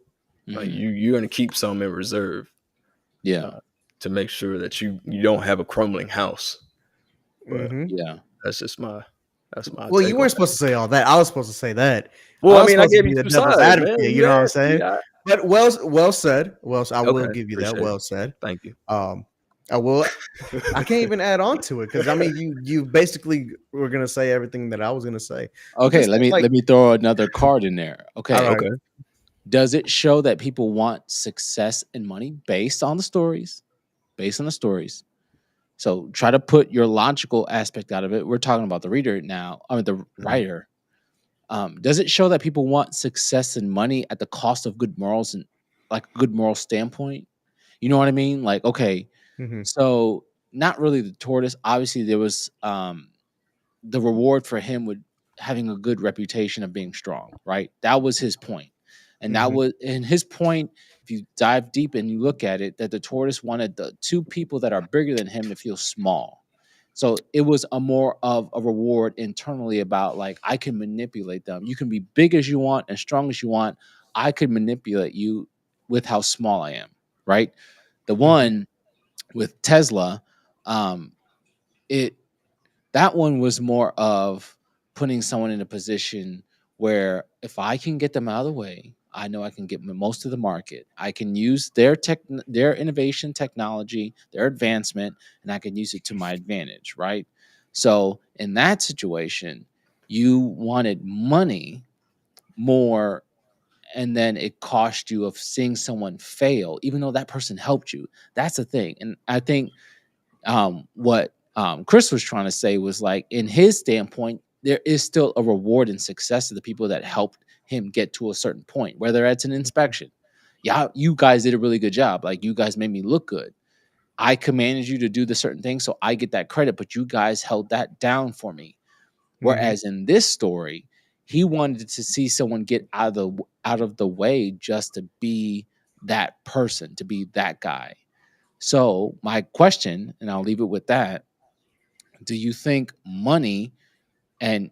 Like Mhm, you're gonna keep some in reserve yeah, uh, to make sure that you don't have a crumbling house. But Hmm. yeah. that's just my Well, you take on weren't that. supposed to say all that. I was supposed to say that. Well, I I was mean, I supposed to gave you be the two devil's sides, man. advocate. You You know what I'm asked me. saying? But well said. I will Okay, give you that. appreciate it. Well said. Thank you. Um, I will. I can't even add on to it because I mean, you basically were gonna say everything that I was gonna say. It Okay, just let seems me like let me throw another card in there. all Okay, right. Okay. does it show that people want success and money based on the stories? Based on the stories. So try to put your logical aspect out of it. We're talking about the reader now, I mean the Mhm. writer. Does it show that people want success and money at the cost of good morals and like a good moral standpoint? You know what I mean? Like, okay, Hmm. so not really the tortoise. Obviously, there was the reward for him with having a good reputation of being strong, right? That was his point. And that Hmm. was and his point, if you dive deep and you look at it, that the tortoise wanted the two people that are bigger than him to feel small. So it was a more of a reward internally about like I can manipulate them. You can be big as you want and strong as you want. I could manipulate you with how small I am, right? The Hmm. one with Tesla, um, it that one was more of putting someone in a position where if I can get them out of the way, I know I can get most of the market. I can use their innovation technology, their advancement, and I can use it to my advantage, right? So in that situation, you wanted money more and then it cost you of seeing someone fail, even though that person helped you. That's the thing. And I think what Chris was trying to say was like, in his standpoint, there is still a reward and success to the people that helped him get to a certain point, whether it's an inspection. Yeah, you guys did a really good job. Like, you guys made me look good. I commanded you to do the certain thing, so I get that credit, but you guys held that down for me. Hmm. Whereas in this story, he wanted to see someone get out of the way just to be that person, to be that guy. So, my question, and I'll leave it with that, do you think money and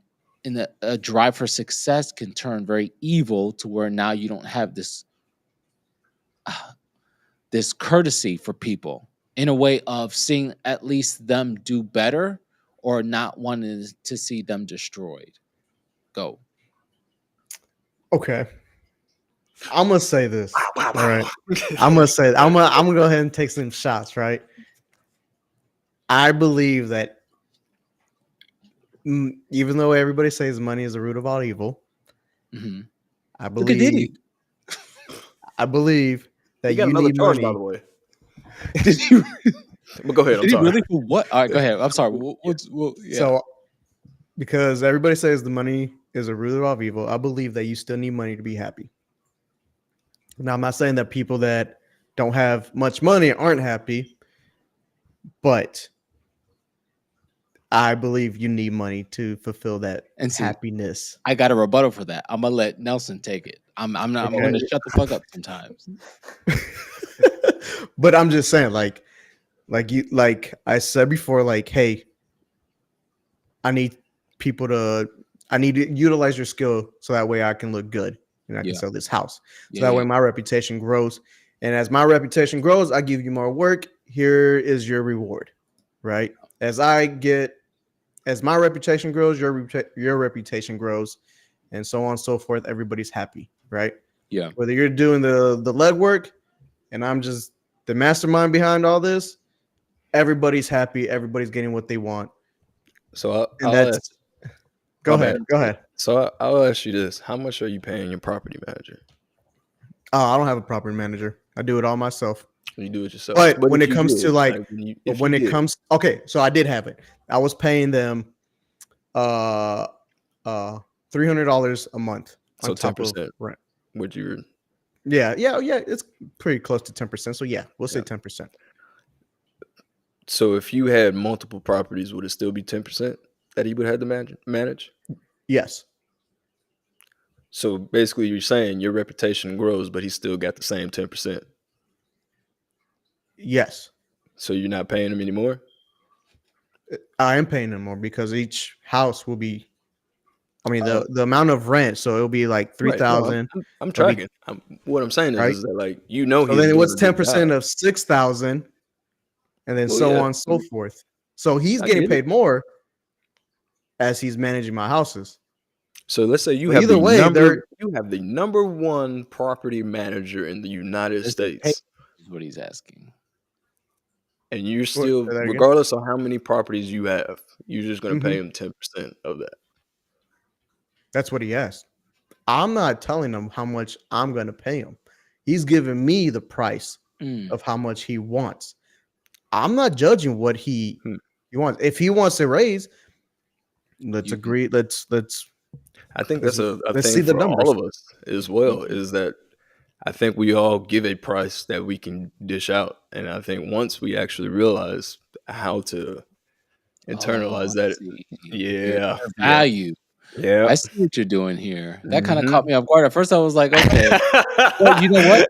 a drive for success can turn very evil to where now you don't have uh, this courtesy for people in a way of seeing at least them do better or not wanting to see them destroyed? Go. Okay. I'm gonna say this. Wow, wow, All right. wow. I'm gonna say I'm gonna go ahead and take some shots. Right. I believe that even though everybody says money is the root of all evil, Hmm. I Look at believe Diddy. I believe He that got you another need charge, by the money. way. Did he? But go ahead. I'm Did he sorry. really for what? All right, go ahead. I'm sorry. Yeah. Yeah. So because everybody says the money is a root of all evil, I believe that you still need money to be happy. Now, I'm not saying that people that don't have much money aren't happy, but I believe you need money to fulfill that And see, happiness. I got a rebuttal for that. I'm gonna let Nelson take it. I'm not. I'm Okay. gonna shut the fuck up sometimes. But I'm just saying, like I said before, like, hey, I need people to, I need to utilize your skill so that way I can look good and I can Yeah. sell this house. So Yeah. that Yeah. way my reputation grows. And as my reputation grows, I give you more work. Here is your reward, right? As I get, as my reputation grows, your reputation grows, and so on and so forth. Everybody's happy, right? Yeah. Whether you're doing the legwork and I'm just the mastermind behind all this, everybody's happy. Everybody's getting what they want, So I'll, and I'll ask. that's go My ahead, bad. go ahead. So I'll ask you this: how much are you paying your property manager? Oh, I don't have a property manager. I do it all myself. You do it yourself. But But when if it you comes to did, like, like but if you when it did, comes, okay, so I did have it. I was paying them uh $300 a month so on ten top of percent, rent. would you? Yeah. It's pretty close to 10%. So yeah, we'll say Yeah. 10%. So if you had multiple properties, would it still be 10% that he would have to manage? Yes. So basically, you're saying your reputation grows, but he still got the same 10%. Yes. So you're not paying him anymore. I am paying them more because each house will be, I mean, Uh, the amount of rent, so it'll be like right. No, 3,000. I'm It'll be tracking. What I'm saying right. is that like So he's then doing what's a good job. 10% of 6,000 and then Well, so yeah, on and so forth. So he's I getting get it. paid more as he's managing my houses. So let's say But either way, they're you have the number one property manager in the United Does he pay? States, Is what he's asking. and you're what, still, say that again? regardless of how many properties you have, you're just going to Hmm. pay him 10% of that. That's what he asked. I'm not telling him how much I'm going to pay him. He's giving me the price Mm. of how much he wants. I'm not judging what Hmm. he wants. If he wants a raise, let's You can. agree. I think Let's that's a let's thing see the for all numbers. of us as well, Mhm. is that I think we all give a price that we can dish out. And I think once we actually realize how to Oh, internalize I that, see. yeah, Your yeah, value. yeah. I see what you're doing here. That kind of Hmm. caught me off guard. At first, I was like, okay. But you know what?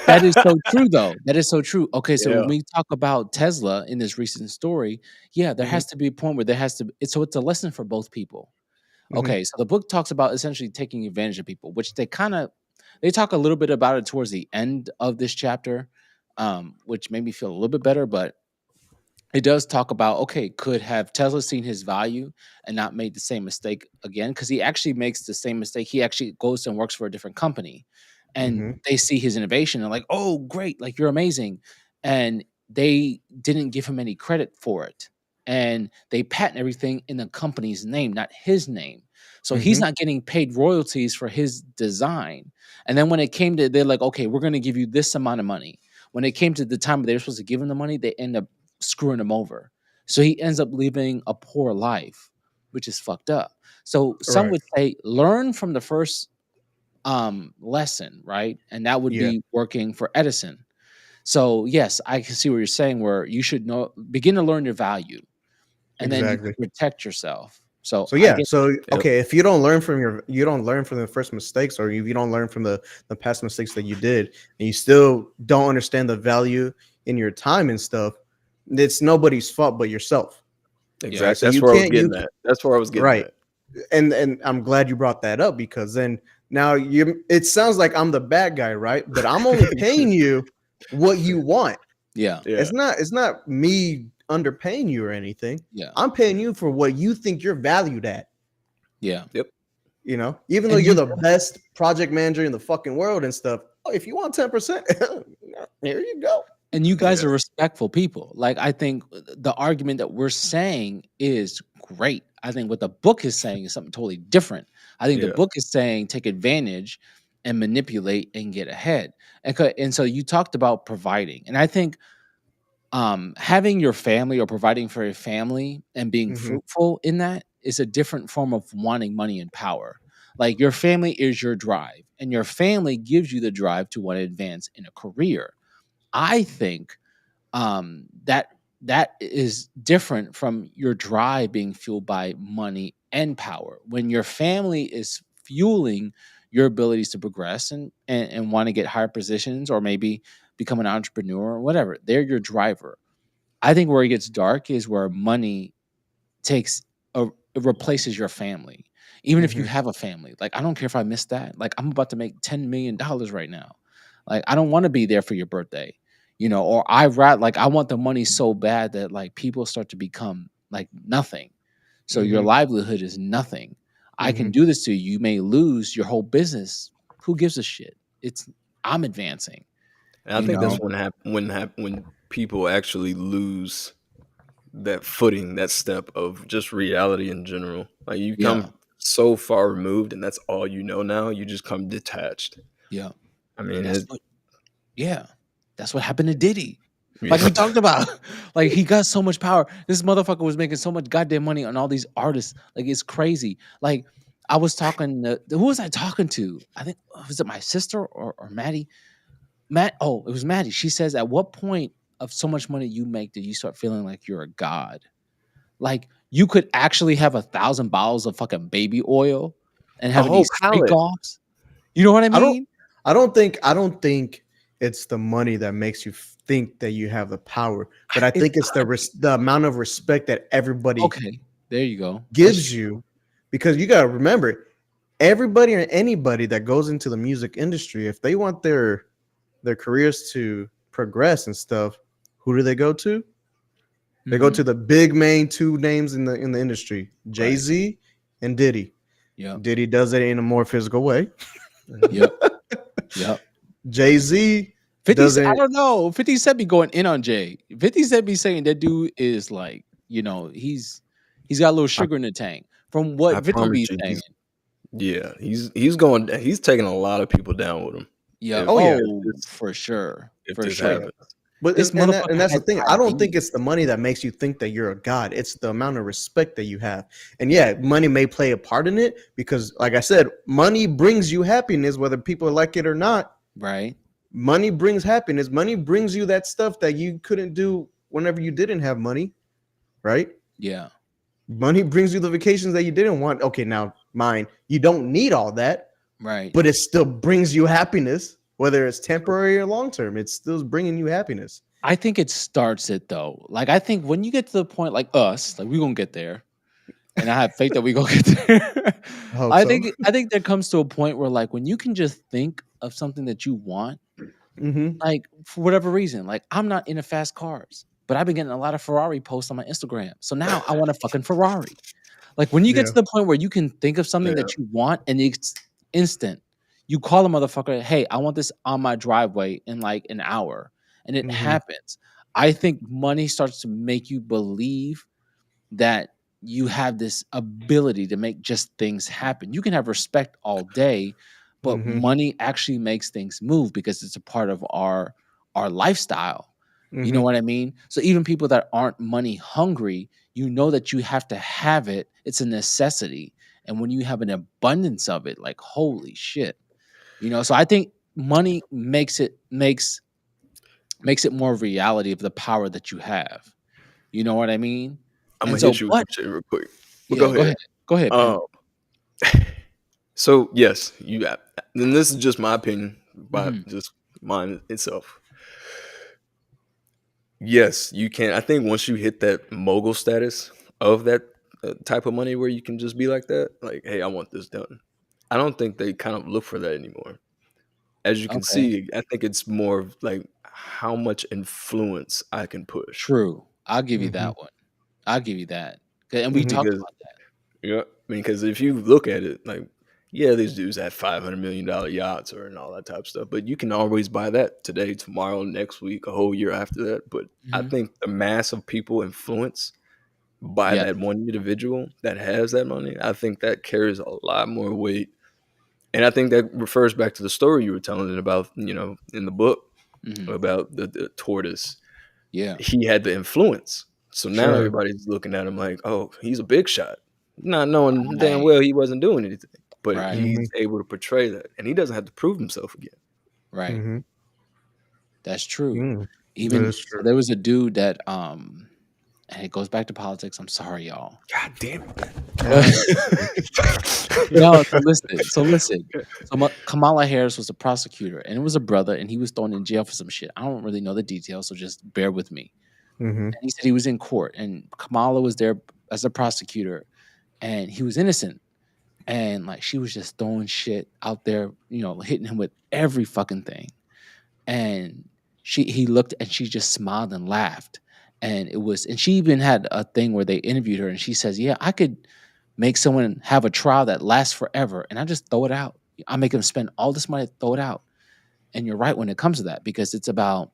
That is so true, though. That is so true. Okay, so when Yeah. we talk about Tesla in this recent story, yeah, there Hmm. has to be a point where there has to. It's a lesson for both people. Hmm. Okay, so the book talks about essentially taking advantage of people, which they talk a little bit about it towards the end of this chapter, which made me feel a little bit better. But it does talk about, okay, could have Tesla seen his value and not made the same mistake again? Because he actually makes the same mistake. He actually goes and works for a different company, and Hmm. they see his innovation and like, oh, great, like you're amazing, and they didn't give him any credit for it, and they patent everything in the company's name, not his name. So he's Hmm. not getting paid royalties for his design. And then when it came to, they're like, okay, we're going to give you this amount of money. When it came to the time they were supposed to give him the money, they end up screwing him over. So he ends up living a poor life, which is fucked up. So some Right. would say learn from the first lesson, right? And that would Yeah. be working for Edison. So yes, I can see what you're saying where you should know begin to learn your value and then you can Exactly. protect yourself. So So I yeah. get So Yep. okay, if you don't learn from you don't learn from the first mistakes, or if you don't learn from the past mistakes that you did, and you still don't understand the value in your time and stuff, it's nobody's fault but yourself. yeah. Right. Exactly. So That's you where I was can't getting at. That's where I was getting right. at. And I'm glad you brought that up because then now you it sounds like I'm the bad guy, right? But I'm only paying you what you want. Yeah. Yeah. It's not me underpaying you or anything. Yeah. I'm paying you for what you think you're valued at. Yeah. Yep. Even though And you're you the best project manager in the fucking world and stuff. Oh, if you want 10%, here you go. And you Yeah, guys are respectful people. Like, I think the argument that we're saying is great. I think what the book is saying is something totally different. I think the yeah. book is saying take advantage and manipulate and get ahead. And so you talked about providing. And I think having your family or providing for your family and being Hmm. fruitful in that is a different form of wanting money and power. Like, your family is your drive, and your family gives you the drive to want to advance in a career. I think that that is different from your drive being fueled by money and power. When your family is fueling your abilities to progress and want to get higher positions or maybe become an entrepreneur or whatever, they're your driver. I think where it gets dark is where money takes it replaces your family. Even if you Hmm. have a family, like, I don't care if I miss that. Like, I'm about to make $10 million right now. Like, I don't want to be there for your birthday, or I want the money so bad that, like, people start to become like nothing. So your Hmm. livelihood is nothing. I can Hmm. do this to you. You may lose your whole business. Who gives a shit? It's I'm advancing, And I you think know? that's when people actually lose that footing, that step of just reality in general. Like you Yeah. come so far removed, and that's all you know now. You just come detached. Yeah. I And mean, that's it. what Yeah. That's what happened to Diddy. Like Yeah. we talked about. Like, he got so much power. This motherfucker was making so much goddamn money on all these artists. Like, it's crazy. Like, I was talking to who was I talking to? I think was it my sister or Maddie? It was Maddie. She says, at what point of so much money you make did you start feeling like you're a god? Like, you could actually have 1,000 bottles of fucking baby oil and A have whole these freak palette. offs. You know what I I don't. mean? I don't think it's the money that makes you think that you have the power, but I It's think it's gotta be. the amount of respect that everybody Okay. There you go. That's gives true. you, because you got to remember, everybody or anybody that goes into the music industry, if they want their careers to progress and stuff, who do they go to? They go to Mhm. the big main two names in the industry, Jay Right. Z and Diddy. Yep. Diddy does it in a more physical way. Yep. Yep. Jay Z 50 Cent, I doesn't. don't know. 50 Cent be going in on Jay. 50 Cent be saying that dude is like, he's got a little I, sugar in the tank. From what I 50 promise be you, saying. he's taking a lot of people down with him. Yep. Oh yeah, If Oh, this for sure. if For this oh sure. yeah. happens, But This and motherfucker that's the has thing. I don't think ideas. it's the money that makes you think that you're a god. It's the amount of respect that you have. And yeah, money may play a part in it because, like I said, money brings you happiness, whether people like it or not. Right? Money brings happiness. Money brings you that stuff that you couldn't do whenever you didn't have money, right? Yeah. Money brings you the vacations that you didn't want. Okay, now mine. You don't need all that, Right. but it still brings you happiness, whether it's temporary or long term. It's still bringing you happiness. I think it starts it though. Like, I think when you get to the point like us, like, we gonna get there. And I have faith that we gonna get there. I hope I so. think I think there comes to a point where, like, when you can just think of something that you want. Hmm. Like, for whatever reason, like, I'm not into fast cars, but I've been getting a lot of Ferrari posts on my Instagram. So now I want a fucking Ferrari. Like, when you get Yeah. to the point where you can think of something yeah, that you want and it's instant, you call a motherfucker, "Hey, I want this on my driveway in like an hour." And it Hmm. happens. I think money starts to make you believe that you have this ability to make just things happen. You can have respect all day, but Hmm. money actually makes things move because it's a part of our lifestyle. You know Hmm. what I mean? So even people that aren't money hungry, you know that you have to have it. It's a necessity. And when you have an abundance of it, like, holy shit. So I think money makes it more reality of the power that you have. You know what I mean? I'm And gonna so hit you with but some shit real quick. But yeah, go go ahead. ahead. Go ahead, man. Um, so yes, and this is just my opinion, by Mhm. just mine itself. Yes, you can. I think once you hit that mogul status of that type of money, where you can just be like that, like, hey, I want this done. I don't think they kind of look for that anymore. As you can Okay. see, I think it's more of like how much influence I can push. True. I'll give you Hmm. that one. I'll give you that. And we Hmm. talked Because about that. yeah, I mean, because if you look at it, like Yeah, these dudes have $500 million yachts or and all that type of stuff, but you can always buy that today, tomorrow, next week, a whole year after that. But I Mhm. think the mass of people influenced by Yes. that one individual that has that money, I think that carries a lot more weight. And I think that refers back to the story you were telling about, in the book Mhm. about the tortoise. Yeah. He had the influence. So now Sure. Right. everybody's looking at him like, oh, he's a big shot, not knowing damn Right. well he wasn't doing anything. But Right. Mhm. he's able to portray that, and he doesn't have to prove himself again. Right. Mhm. That's true. Mm. That Even is so true. there was a dude that and it goes back to politics. I'm sorry, y'all. God damn it! But God. no, so listen. So Kamala Harris was a prosecutor, and it was a brother, and he was thrown in jail for some shit. I don't really know the details, so just bear with me. Mhm. And he said he was in court, and Kamala was there as a prosecutor, and he was innocent. And like she was just throwing shit out there, hitting him with every fucking thing. And he looked and she just smiled and laughed. And she even had a thing where they interviewed her and she says, "Yeah, I could make someone have a trial that lasts forever and I just throw it out. I make them spend all this money, throw it out." And you're right when it comes to that because it's about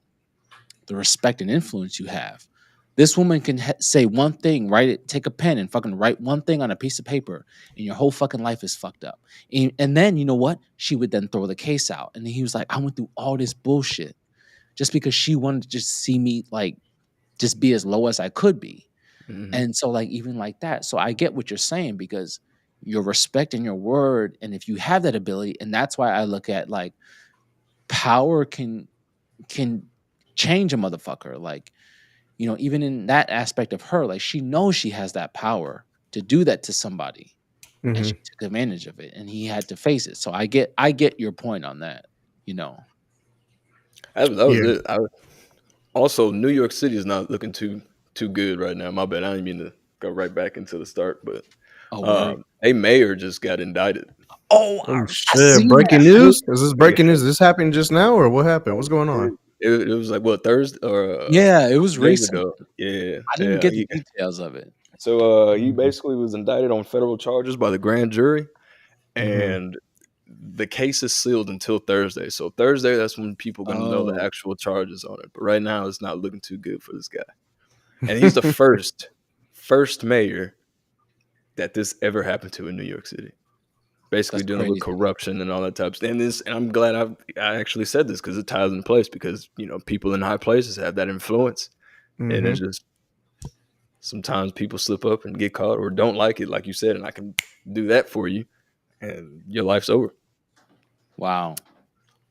the respect and influence you have. This woman can say one thing, write it, take a pen and fucking write one thing on a piece of paper, and your whole fucking life is fucked up. And then you know what? She would then throw the case out, and then he was like, "I went through all this bullshit just because she wanted to just see me like just be as low as I could be." Hmm. And so like even like that. So I get what you're saying because you're respecting your word, and if you have that ability, and that's why I look at like power can change a motherfucker. Like even in that aspect of her, like she knows she has that power to do that to somebody, and she Mhm. took advantage of it, and he had to face it. So I get your point on that. You know. That was Yeah. it. Also, New York City is not looking too good right now. My bad. I didn't mean to go right back into the start, but Oh, word. a mayor just got indicted. Oh, Oh I shit! seen that. Breaking I didn't. news? Is this Yeah, breaking news? Is this happened just now, or what happened? What's going on? it was like what, Thursday or Yeah, it was 2 days recent. ago. Yeah, I didn't yeah. get the details of it. So he Mhm. basically was indicted on federal charges by the grand jury, Mhm. and the case is sealed until Thursday. So Thursday, that's when people are gonna know the Oh, actual charges on it. But right now, it's not looking too good for this guy. And he's the first mayor that this ever happened to in New York City. Basically that's dealing with crazy. corruption and all that type of stuff. And I'm glad I actually said this because it ties in place because people in high places have that influence, and it's Mhm. just sometimes people slip up and get caught or don't like it, like you said, and I can do that for you, and your life's over. Wow.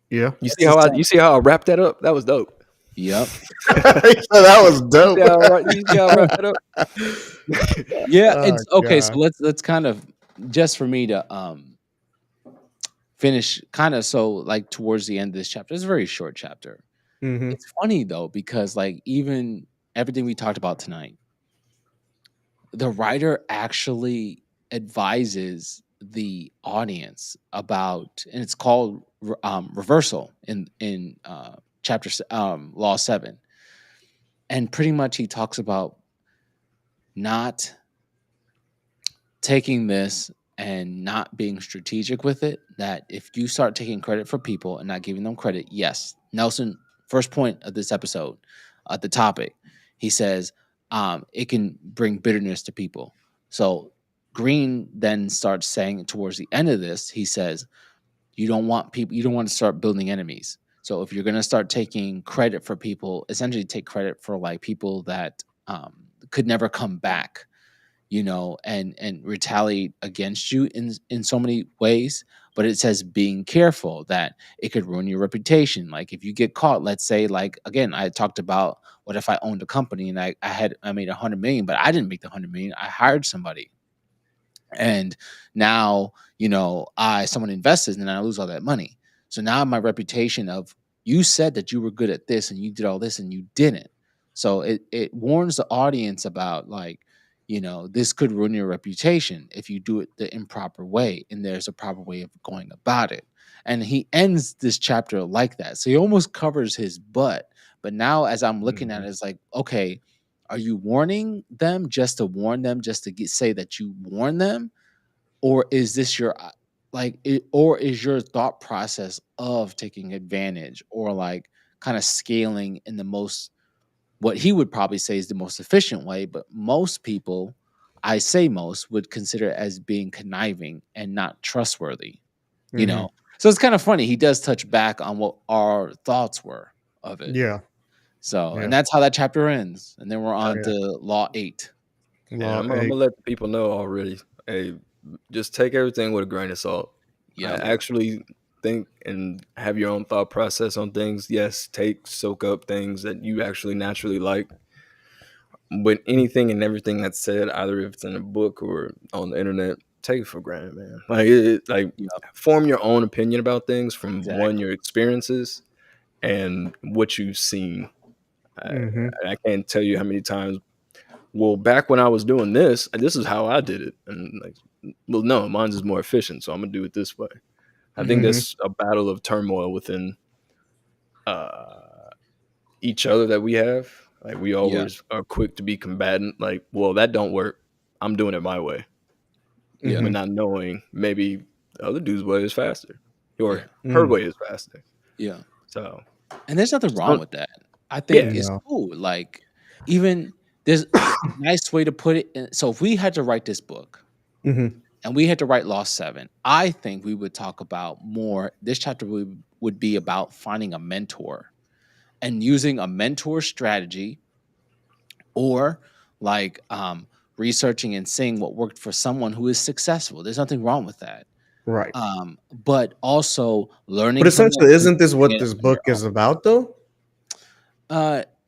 Yeah. That's the same. You see how I wrapped that up? That was dope. Yep. So that was dope. You see how I wrapped that up? Yeah, Oh it's okay. So god. let's kind of just for me to finish kind of so like towards the end of this chapter. It's a very short chapter. Mhm. It's funny though because like even everything we talked about tonight, the writer actually advises the audience about, and it's called reversal in law 7, and pretty much he talks about not taking this and not being strategic with it. That if you start taking credit for people and not giving them credit, yes, Nelson, first point of this episode, the topic, he says it can bring bitterness to people. So Green then starts saying towards the end of this, he says you don't want to start building enemies. So if you're going to start taking credit for people, essentially take credit for like people that could never come back, and retaliate against you in so many ways. But it says being careful that it could ruin your reputation. Like if you get caught, let's say, like again, I talked about what if I owned a company and I made 100 million, but I didn't make the 100 million. I hired somebody, and now I someone invested and I lose all that money. So now my reputation of, you said that you were good at this and you did all this and you didn't. So it warns the audience about like, this could ruin your reputation if you do it the improper way, and there's a proper way of going about it. And he ends this chapter like that, so he almost covers his butt. But now as I'm looking at Mhm. it, it's like, okay, are you warning them just to warn them, just to say that you warn them? Or is this your like it, or is your thought process of taking advantage or like kind of scaling in the most, what he would probably say is the most efficient way, but most people, I say most, would consider it as being conniving and not trustworthy, you Hmm. know? So it's kind of funny. He does touch back on what our thoughts were of it. Yeah. So, and Yeah. that's how that chapter ends. And then we're Oh on yeah. to law 8. And Law I'm gonna eight. let the people know already. Hey, just take everything with a grain of salt. I Yep. Yeah. actually think and have your own thought process on things. Yes, soak up things that you actually naturally like. But anything and everything that's said, either if it's in a book or on the internet, take it for granted, man. Like Yep. form your own opinion about things from one, Exactly. your experiences and what you've seen. I, Mm-hmm. I can't tell you how many times. Well, back when I was doing this is how I did it, and like, well, no, mine's is more efficient, so I'm gonna do it this way. I think Hmm. Mm-hmm. there's a battle of turmoil within uh, each other that we have. Like we Yeah. always are quick to be combatant. Like, well, that don't work. I'm doing it my way, Yeah. but Mm-hmm. not knowing maybe the other dude's way is faster, or Yeah. her Mm. way is faster. Yeah. So And there's nothing just wrong don't. with that. I think Yeah. it's No. cool. Like, even there's a nice way to put it. So if we had to write this book Mm-hmm. and we had to write Law 7, I think we would talk about more. This chapter would be about finding a mentor and using a mentor strategy, or like researching and seeing what worked for someone who is successful. There's nothing wrong with that. Right. But also But learning from that essentially, and isn't this doing what it this on your book own. is about, though?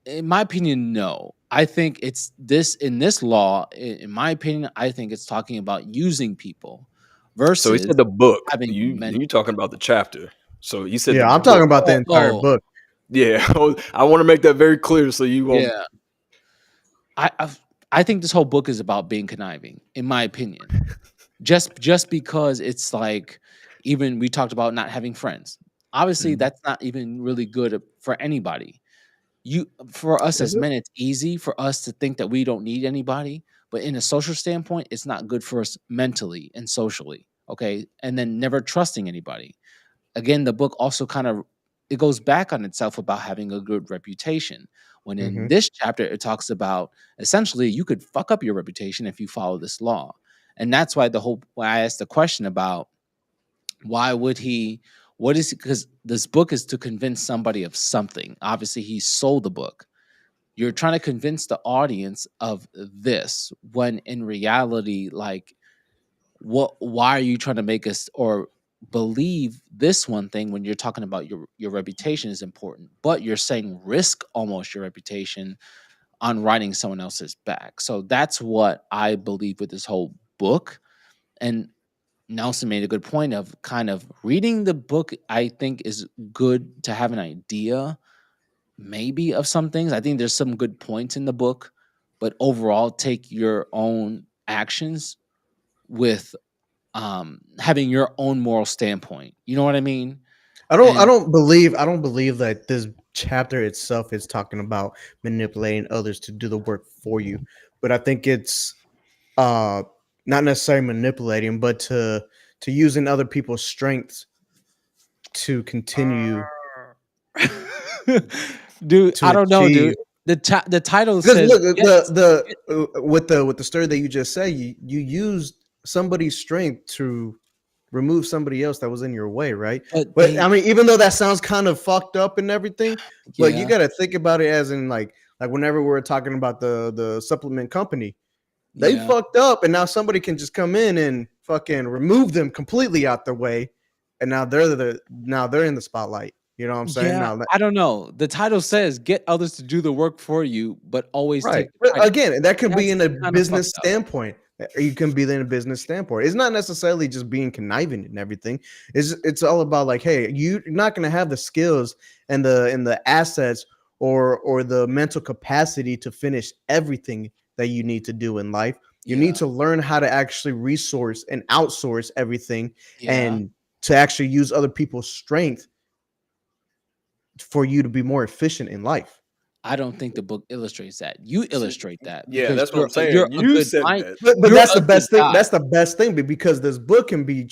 In my opinion, no. I think it's this in this law. In my opinion, I think it's talking about using people So he versus said the book. having You talking mentors. about the chapter? So he said the Yeah, I'm talking book. about the Oh, entire oh, book. Yeah, I want to make that very clear so you won't. yeah. I I've, I think this whole book is about being conniving. In my opinion, just because it's like, even we talked about not having friends. Obviously, Mhm. that's not even really good for anybody. You For us Is as it? men, it's easy for us to think that we don't need anybody, but in a social standpoint, it's not good for us mentally and socially. Okay. And then never trusting anybody. Again, the book also kind of, it goes back on itself about having a good reputation. When in Mm-hmm. this chapter, it talks about essentially you could fuck up your reputation if you follow this law. And that's why I asked the question about why would he, what is, because this book is to convince somebody of something. Obviously, he sold the book. You're trying to convince the audience of this, when in reality, like, why are you trying to make us or believe this one thing when you're talking about your reputation is important, but you're saying risk almost your reputation on writing someone else's back. So that's what I believe with this whole book. And Nelson made a good point of kind of reading the book. I think is good to have an idea maybe of some things. I think there's some good points in the book, but overall, take your own actions with having your own moral standpoint. You know what I mean? I And don't believe that this chapter itself is talking about manipulating others to do the work for you. But I think it's uh not necessarily manipulating, but to using other people's strengths to continue dude, to I don't know, dude. achieve. The title Because says look, get, get with the story that you just said, you used somebody's strength to remove somebody else that was in your way, right? but But they I mean, even though that sounds kind of fucked up and everything, but you yeah, got to think about it as in like whenever we're talking about the supplement company, they yeah. fucked up, and now somebody can just come in and fucking remove them completely out their way, and now they're in the spotlight. You know what I'm saying? Yeah, Now I don't know. The title says get others to do the work for you, but always right. take the But credit. again, that could be That's in a kind of business fucked up. standpoint. You can be in a business standpoint. It's not necessarily just being conniving and everything. It's all about like, hey, you're not gonna have the skills and the assets or the mental capacity to finish everything that you need to do in life. You need Yeah, to learn how to actually resource and outsource everything yeah. and to actually use other people's strength for you to be more efficient in life. I don't think the book illustrates that. You See, illustrate that yeah, because that's what I'm you're saying. a You good said mind. that. But You're that's the a good best thing. guy. That's the best thing because this book can be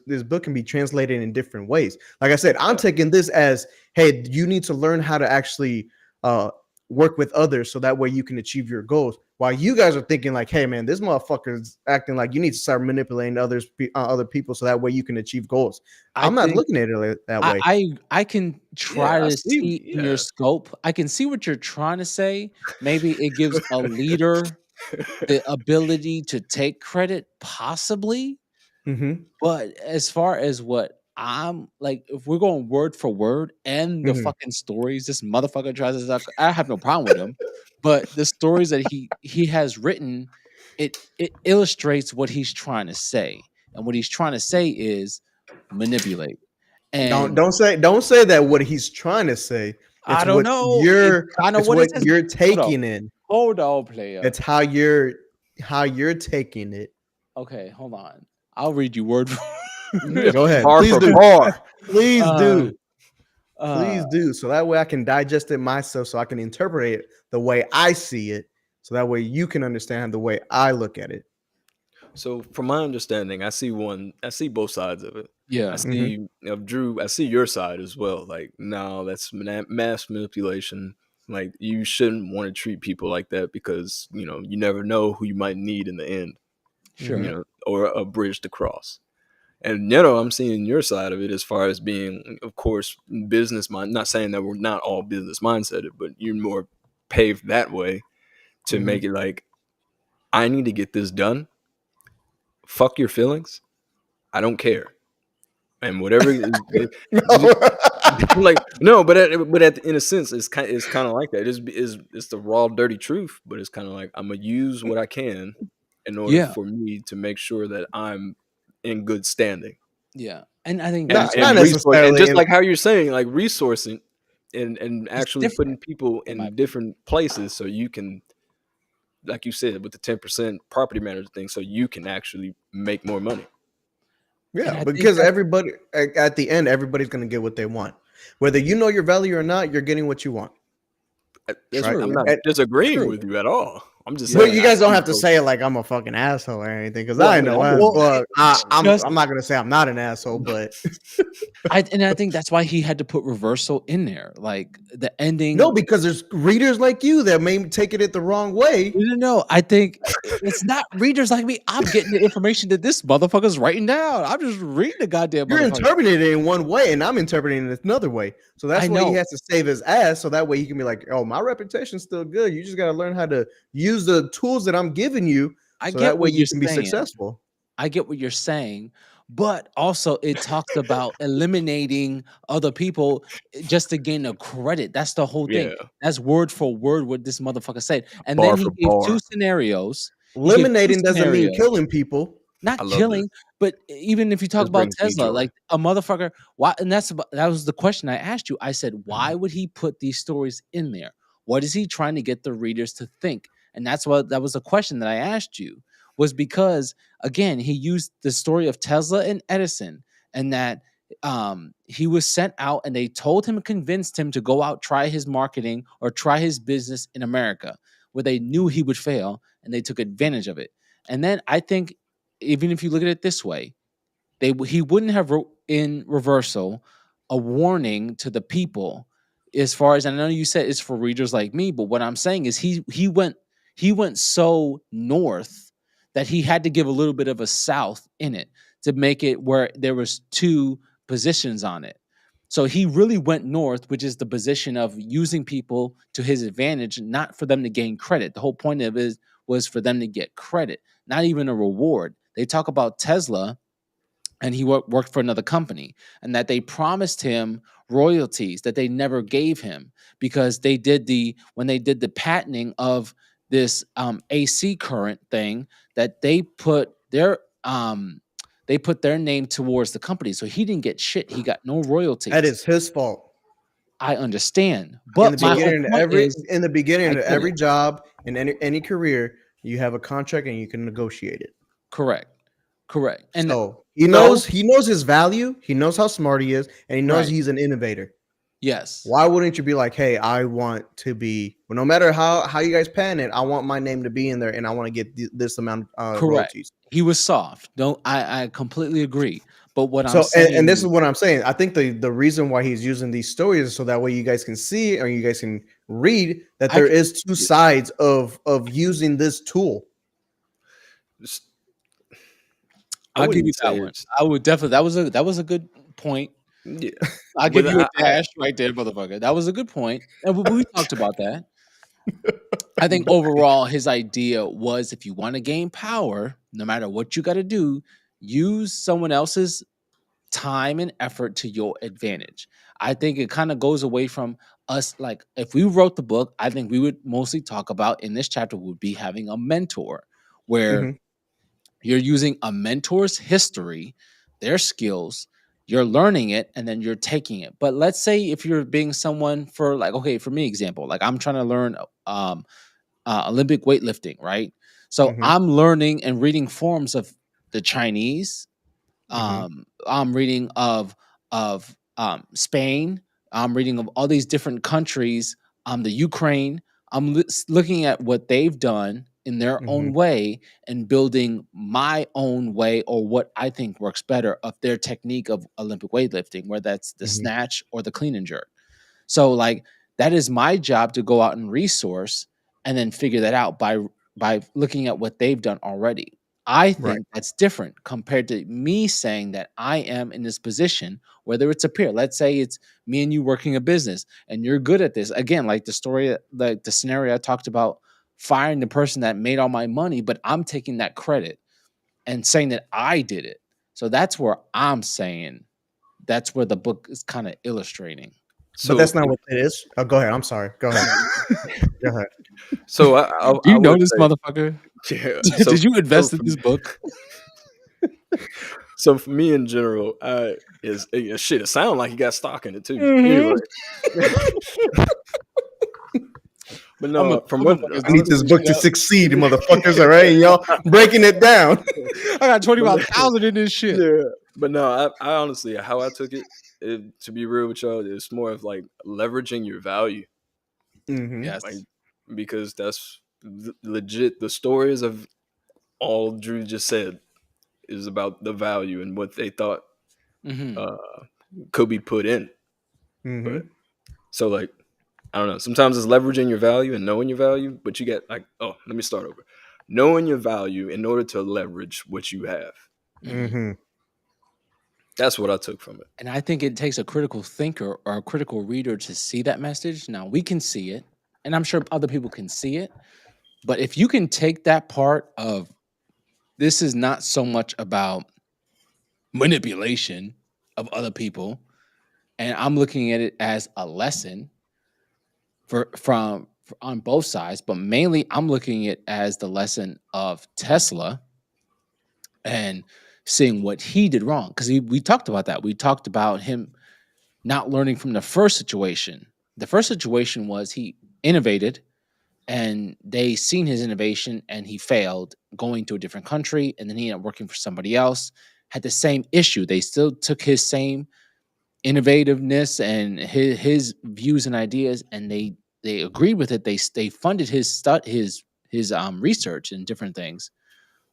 this book can be translated in different ways. Like I said, I'm Yeah. taking this as, hey, you need to learn how to actually uh, work with others so that way you can achieve your goals. While you guys are thinking like, hey, man, this motherfucker's acting like you need to start manipulating other people so that way you can achieve goals. I I'm not think looking at it that I way. I I can Yeah, try I to see. see in your Yeah. scope. I can see what you're trying to say. Maybe it gives a leader the ability to take credit, possibly. Mm-hmm. But as far as what I'm like, if we're going word for word and the Mm-hmm. fucking stories, this motherfucker tries to suck. I have no problem with him, but the stories that he has written, it illustrates what he's trying to say, and what he's trying to say is manipulate. Don't And don't say that what he's trying to say. I don't know. It's kind of It's what it what says. you're Hold on, taking in. hold on, player. It's how you're taking it. Okay, hold on. I'll read you word for Yeah, Go ahead. bar Please for do. bar. Please uh, do. uh, Please do. So that way I can digest it myself so I can interpret it the way I see it. So that way you can understand the way I look at it. So, from my understanding, I see both sides of it. I yeah, Mm-hmm. see of Drew. I see your side as well. Like, no, that's mass manipulation. Like, you shouldn't want to treat people like that because you never know who you might need in the end. Mm-hmm. sure, Or a bridge to cross. And I'm seeing your side of it as far as being, of course, business mind. Not saying that we're not all business mindseted, but you're more paved that way to Mm-hmm. make it like I need to get this done. Fuck your feelings. I don't care. And whatever No. like no, but in a sense, it's kind of like that. It's the raw, dirty truth. But it's kind of like I'm gonna use what I can in order yeah, for me to make sure that I'm in good standing yeah. And I think and that's not and why resource and necessarily just in, like how you're saying, like resourcing and it's actually putting different people in my in opinion. different places so you can, like you said, with the 10% property manager thing, so you can actually make more money. And yeah, I think because that's everybody at the end, everybody's gonna get what they want. Whether you know your value or not, you're getting what you want. Right. I'm true, not And, disagreeing true. with you at all. I'm just but saying you I guys don't see have to both. say it like I'm a fucking asshole or anything, because Well, I I mean, know I'm as Well, well. just I'm not gonna say I'm not an asshole, but I think that's why he had to put reversal in there. Like the no, ending. because there's readers like you that may take it the wrong way. No, I think it's not readers like me. I'm getting the information that this motherfucker's writing down. I'm just reading the goddamn You're motherfucker. interpreting it in one way, and I'm interpreting it another way. So I that's why he know. has to save his ass, so that way he can be like, "Oh, my reputation's still good. You just got to learn how to use the tools that I'm giving you, I so get that way what you you're can be saying. successful." I get what you're saying, but also it talks about eliminating other people just to gain a credit. That's the whole thing. Yeah, That's word for word what this motherfucker said. And then bar he for gave two bar. scenarios. He gave two Eliminating doesn't mean scenarios. killing people. I Not love this. killing, but even if you talk This about brings me Tesla, joy. like a motherfucker, why? And that was the question I asked you. I said, why would he put these stories in there? What is he trying to get the readers to think? And that was a question that I asked you, was because again, he used the story of Tesla and Edison, and that he was sent out and they told him, convinced him to go out, try his marketing or try his business in America, where they knew he would fail and they took advantage of it. And then I think, even if you look at it this way, he wouldn't have wrote in reversal a warning to the people. As far as I know, you said it's for readers like me, but what I'm saying is he went so north that he had to give a little bit of a south in it to make it where there was two positions on it. So he really went north, which is the position of using people to his advantage, not for them to gain credit. The whole point of it was for them to get credit, not even a reward. They talk about Tesla, and he worked for another company, and that they promised him royalties that they never gave him, because they did when they did the patenting of this AC current thing, that they put their name towards the company, so he didn't get shit. He got no That royalties. is his fault. I understand, In the but my whole beginning of point every is, in the beginning I of get it. every job in any career, you have a contract and you can negotiate it. Correct, correct, and So he the whole knows his value. He knows how smart he is, and he knows right. he's an innovator. Yes. Why wouldn't you be like, hey, I want to be, well, no matter how you guys pan it, I want my name to be in there, and I want to get this amount of Correct. royalties. He was soft. No, I completely agree. But what I'm So, and saying this is is, what I'm saying. I think the reason why he's using these stories is so that way you guys can see or you guys can read that I there can, is two sides of using this tool. Just- I I'll give you wouldn't say that one. it's I would definitely. That was a good point. yeah, I'll give but you a dash right there, motherfucker. That was a good point, and we talked about that. I think overall, his idea was if you want to gain power, no matter what you got to do, use someone else's time and effort to your advantage. I think it kind of goes away from us. Like, if we wrote the book, I think we would mostly talk about in this chapter would be having a mentor where Mhm, you're using a mentor's history, their skills, you're learning it, and then you're taking it. But let's say if you're being someone for like, okay, for me, example, like I'm trying to learn Olympic weightlifting, right? So mhm, I'm learning and reading forms of the Chinese. mhm, I'm reading of Spain. I'm reading of all these different countries. The Ukraine. Looking at what they've done in their mhm, own way and building my own way or what I think works better of their technique of Olympic weightlifting, whether that's the mhm. snatch or the clean and jerk. So like that is my job to go out and resource and then figure that out by looking at what they've done already. I Right. think that's different compared to me saying that I am in this position, whether it's a peer. Let's say it's me and you working a business and you're good at this. Again, like the story, like the scenario I talked about, firing the person that made all my money, but I'm taking that credit and saying that I did it. So that's where I'm saying that's where the book is kind of illustrating. But so that's not what it is. Oh, go ahead. I'm sorry. Go ahead. Go ahead. so Do I you know would this say motherfucker? yeah. Did you So invest in for this book? so for me in general, is shit. It sounds like you got stock in it too. Anyway, Mhm. but I'm a no, from I'm a what fucking I need look this this book shit to up. succeed, motherfuckers. All right, and y'all breaking it down. I got but no, 25,000 in this shit. yeah, but no, I honestly how I took it, to be real with y'all, it's more of like leveraging your value, Hmm. like Yes. because that's legit. The stories of all Drew just said is about the value and what they thought Mhm. uh, could be put in. But Hmm. so like I don't know. Sometimes it's leveraging your value and knowing your value, but you get like, oh, let me start over. Knowing your value in order to leverage what you have. Mhm. Hmm. That's what I took from it. And I think it takes a critical thinker or a critical reader to see that message. Now, we can see it, and I'm sure other people can see it, but if you can take that part of this is not so much about manipulation of other people, and I'm looking at it as a lesson on both sides, but mainly I'm looking at it as the lesson of Tesla and seeing what he did wrong because we talked about that. We talked about him not learning from the first situation. The first situation was he innovated and they seen his innovation and he failed going to a different country and then he ended up working for somebody else, had the same issue. They still took his same innovativeness and his views and ideas and they agreed with it. They funded his research and different things,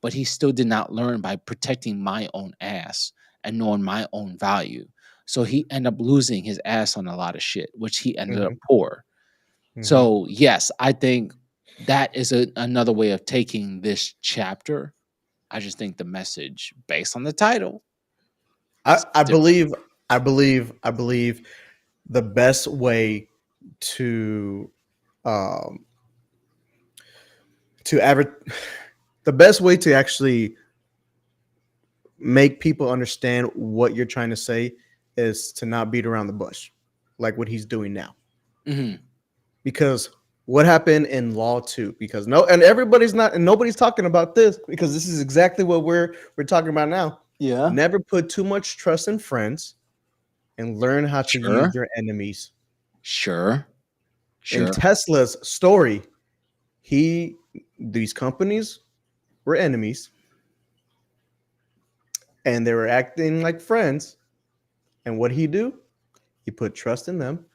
but he still did not learn by protecting my own ass and knowing my own value. So he ended up losing his ass on a lot of shit, which he ended up Hmm. poor. Hmm. So yes, I think that is another way of taking this chapter. I just think the message, based on the title, I, is I different. believe, I believe the best way to um to aver- the best way to actually make people understand what you're trying to say is to not beat around the bush, like what he's doing now. Mhm. Because what happened in Law 2? Because no, and everybody's not, and nobody's talking about this because this is exactly what we're talking about now. Yeah. Never put too much trust in friends and learn how to use Sure. your enemies. Sure. In Sure. Tesla's story, he these companies were enemies and they were acting like friends. And what he do? He put trust in them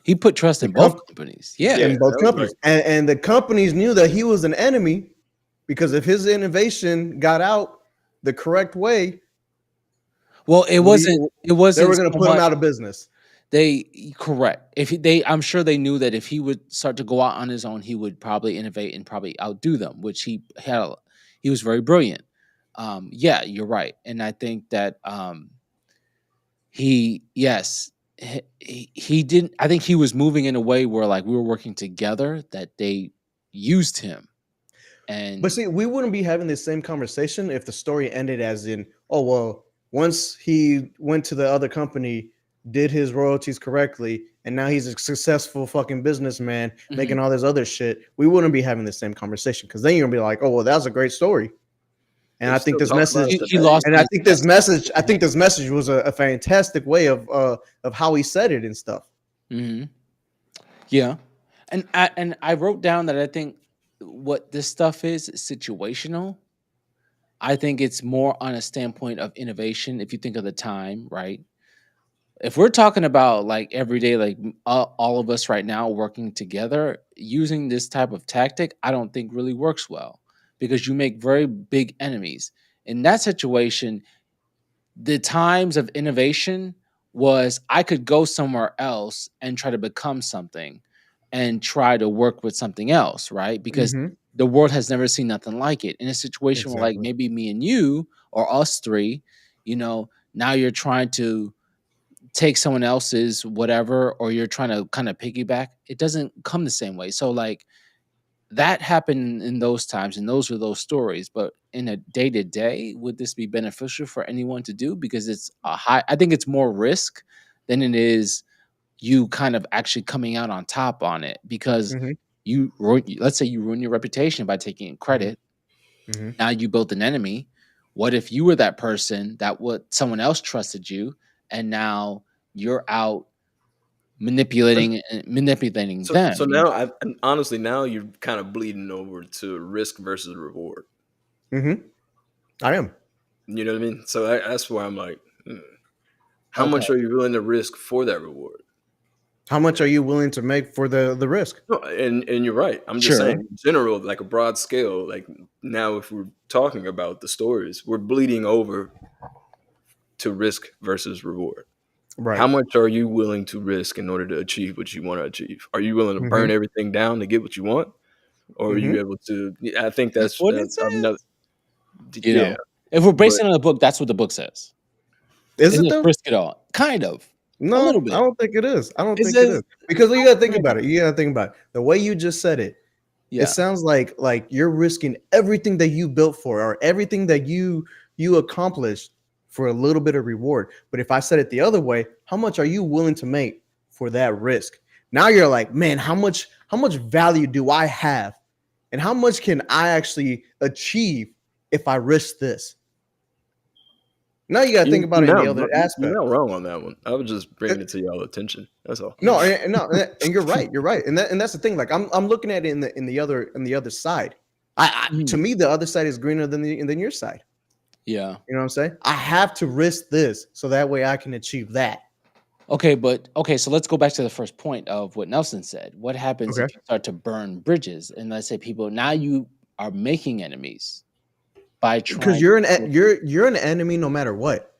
He put trust The in both comp companies. Yeah, Yeah. in both that was like companies, and the companies knew that he was an enemy because if his innovation got out the correct way, Well, we it they were wasn't going to so put him much out of business. they correct. If they I'm sure they knew that if he would start to go out on his own, he would probably innovate and probably outdo them, which he was very brilliant. Yeah, you're right. And I think that he yes, he didn't I think he was moving in a way where like we were working together that they used him. But And see, we wouldn't be having this same conversation if the story ended as in, oh well, once he went to the other company, did his royalties correctly, and now he's a successful fucking businessman making mhm. all this other shit. We wouldn't be having the same conversation because then you're gonna be like, oh well, that was a great story. And they I think still this talk about message, it He today. lost and in I his think this message. message, I think this message was a fantastic way of how he said it and stuff. Mhm. Yeah. And I wrote down that I think what this stuff is situational. I think it's more on a standpoint of innovation if you think of the time, right? If we're talking about like everyday, like all of us right now working together, using this type of tactic, I don't think really works well because you make very big enemies. In that situation, the times of innovation was I could go somewhere else and try to become something and try to work with something else, right? Because Mm-hmm. the world has never seen nothing like it. In a situation where like Exactly. maybe me and you or us three, now you're trying to take someone else's whatever or you're trying to kind of piggyback, it doesn't come the same way. So like that happened in those times and those are those stories, but in a day to day would this be beneficial for anyone to do? Because it's a high I think it's more risk than it is you kind of actually coming out on top on it because Mm-hmm. let's say you ruin your reputation by taking Mm-hmm. credit. Mm-hmm. Now you built an enemy. What if you were that person that what someone else trusted you and now you're out manipulating them, So now and honestly now you're kind of bleeding over to risk versus reward. Mm-hmm. I am. You know what I mean? So that's why I'm like, how Okay. much are you willing to risk for that reward? How much are you willing to make for the risk? No, and you're right. I'm just saying, Sure. in general, like a broad scale. Like now, if we're talking about the stories, we're bleeding over to risk versus reward. Right. How much are you willing to risk in order to achieve what you want to achieve? Are you willing to Mm-hmm. burn everything down to get what you want, or are Mm-hmm. you able to? Yeah, I think That's that's what it another. says. Yeah, If we're but basing it on the book, that's what the book says. Is It it says though? risk it all. Kind of. A little No, I bit. don't think it is. I don't It think it says is because you got to think kind about of. it. You got to think about it. The way you just said it, it Yeah. sounds like you're risking everything that you built for or everything that you accomplished for a little bit of reward. But if I said it the other way, how much are you willing to make for that risk? Now you're like, man, how much value do I have, and how much can I actually achieve if I risk this? Now you got to think about it in the other you're aspect. not wrong on that one. I was just Uh, bringing it to y'all attention. That's all. No, no, and you're right. You're right, and that's the thing. Like I'm looking at it in the other side. To Mhm. me, the other side is greener than your side. Yeah. You know what I'm saying? I have to risk this so that way I can achieve that. Okay, so let's go back to the first point of what Nelson said. What happens if Okay. you start to burn bridges and let's say people now you are making enemies by Because trying you're an to you're an enemy no matter what.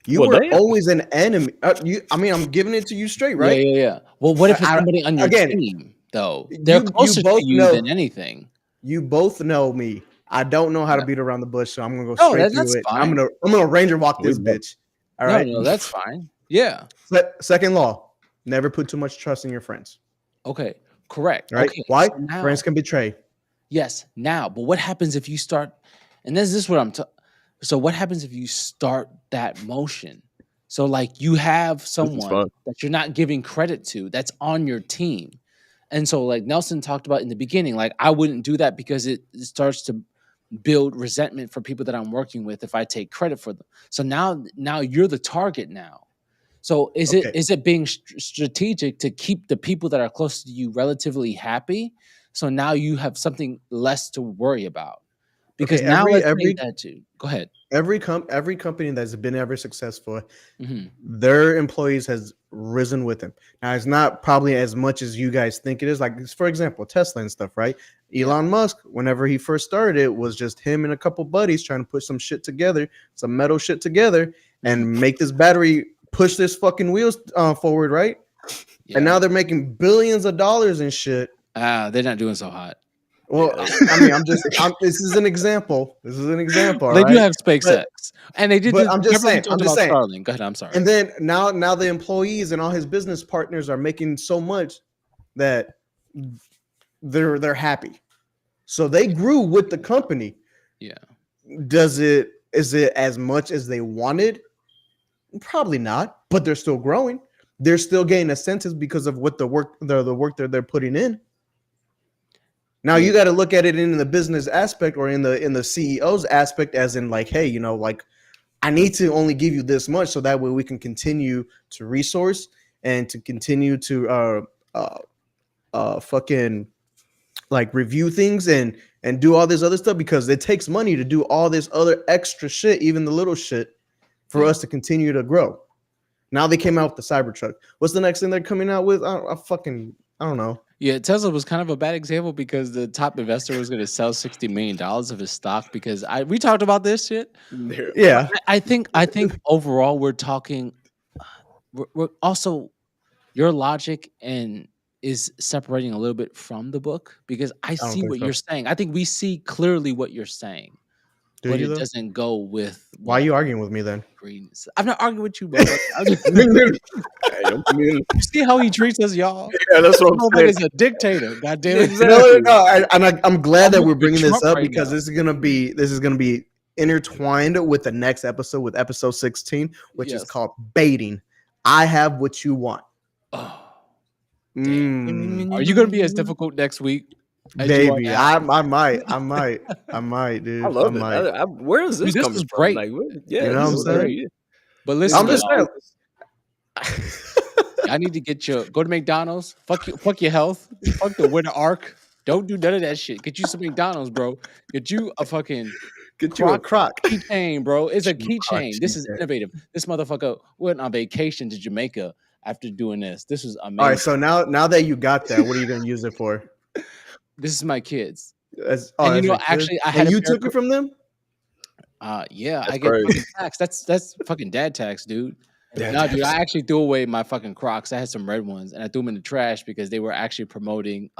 You Well, were damn. always an enemy. I mean, I'm giving it to you straight, Yeah, right? yeah, yeah. Well, what if it's I, somebody on your again, team though? They're you closer to both you know than anything. you both know me. I don't know how to Yeah. beat around the bush, so I'm gonna go No, straight through that's it. I'm fine. gonna I'm gonna ranger walk We this know. bitch. All No, right. no, that's fine. Yeah. Second law: never put too much trust in your friends. Okay. Correct. Right? Okay. Why? So now, Friends can betray. yes, now, but what happens if you start and this is what so what happens if you start that motion? So like you have This is someone fun. that you're not giving credit to that's on your team. And so like Nelson talked about in the beginning, like I wouldn't do that because it starts to build resentment for people that I'm working with if I take credit for them. So now you're the target now. So Okay. is it being strategic to keep the people that are close to you relatively happy? So now you have something less to worry about. Okay. Because now Every let's say every that too. Go ahead. every company that's been ever successful, Mhm. their employees risen with him. Now it's not probably as much as you guys think it is. Like for example, Tesla and stuff, right? Yeah. Elon Musk, whenever he first started, it was just him and a couple buddies trying to put some shit together, some metal shit together, and make this battery push this fucking wheels forward, right? Yeah. And now they're making billions of dollars and shit. They're not doing so hot. Well, Yeah. I mean, this is an example. This is an example, all They do right? have SpaceX, and they did. But I'm just Remember we saying. I'm talked just about saying. Starlink. Go ahead. I'm sorry. And then now the employees and all his business partners are making so much that they're happy. So they grew with the company. Yeah. Is it as much as they wanted? Probably not, but they're still growing. They're still getting incentives because of what the work that they're putting in. Now Yeah. you got to look at it in the business aspect or in the CEO's aspect, as in like, hey, like I need to only give you this much so that way we can continue to resource and to continue to fucking like review things and do all this other stuff, because it takes money to do all this other extra shit, even the little shit, for us to continue to grow. Now they came out with the Cybertruck. What's the next thing they're coming out with? I don't know. Yeah, Tesla was kind of a bad example because the top investor was going to sell $60 million of his stock because we talked about this shit. Yeah. I think overall we're talking. We're also your logic and is separating a little bit from the book because I don't see think what so. you're saying. I think we see clearly what you're saying, Do but you it though? doesn't go with Why are what you arguing with me then? Greens. I'm not arguing with you, motherfucker. Hey, don't put me in- You see how he treats us, y'all? yeah, that's what I'm Motherfucker saying. is a dictator. God damn it. Exactly. I'm glad I'm that we're looking at bringing this Trump up right because now. this is gonna be intertwined with the next episode, with episode 16, which is Yes. called baiting. I have what you want. Oh, Mm, are you going to be as difficult next week as you are baby, now? I might, dude. I I love it. might. Where is this Dude, this coming was from? great. Like, You know what This I'm was saying? great. But I'm listen, just y'all, saying. I need to go to McDonald's. Fuck your health. Fuck the winter arc. Don't do none of that shit. Get you some McDonald's, bro. Get you a fucking Get you a crock. keychain, bro. It's a Get you a Croc keychain. This is keychain. innovative. This motherfucker went on vacation to Jamaica after doing this. This is All amazing. right, so now that you got that, what are you gonna use it for? This is my kids. That's And your kid? actually, I had and a you pair took it from them? yeah, That's I get crazy. fucking tax. That's fucking dad tax, dude. No, dude, I actually threw away my fucking Crocs. I had some red ones, and I threw them in the trash because they were actually promoting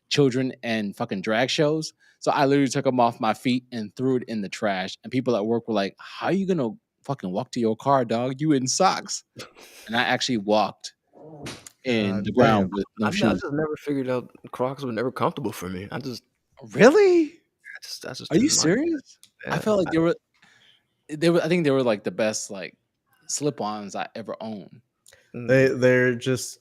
children and fucking drag shows. So I literally took them off my feet and threw it in the trash. And people at work were like, "How are you gonna fucking walk to your car, dog? You in socks?" And I actually walked in the ground Damn. with no I shoes. just never figured out Crocs were never comfortable for me. Really? I just Are you didn't like them. serious? I Yeah. felt like they were. I think they were like the best like slip-ons I ever owned. They're just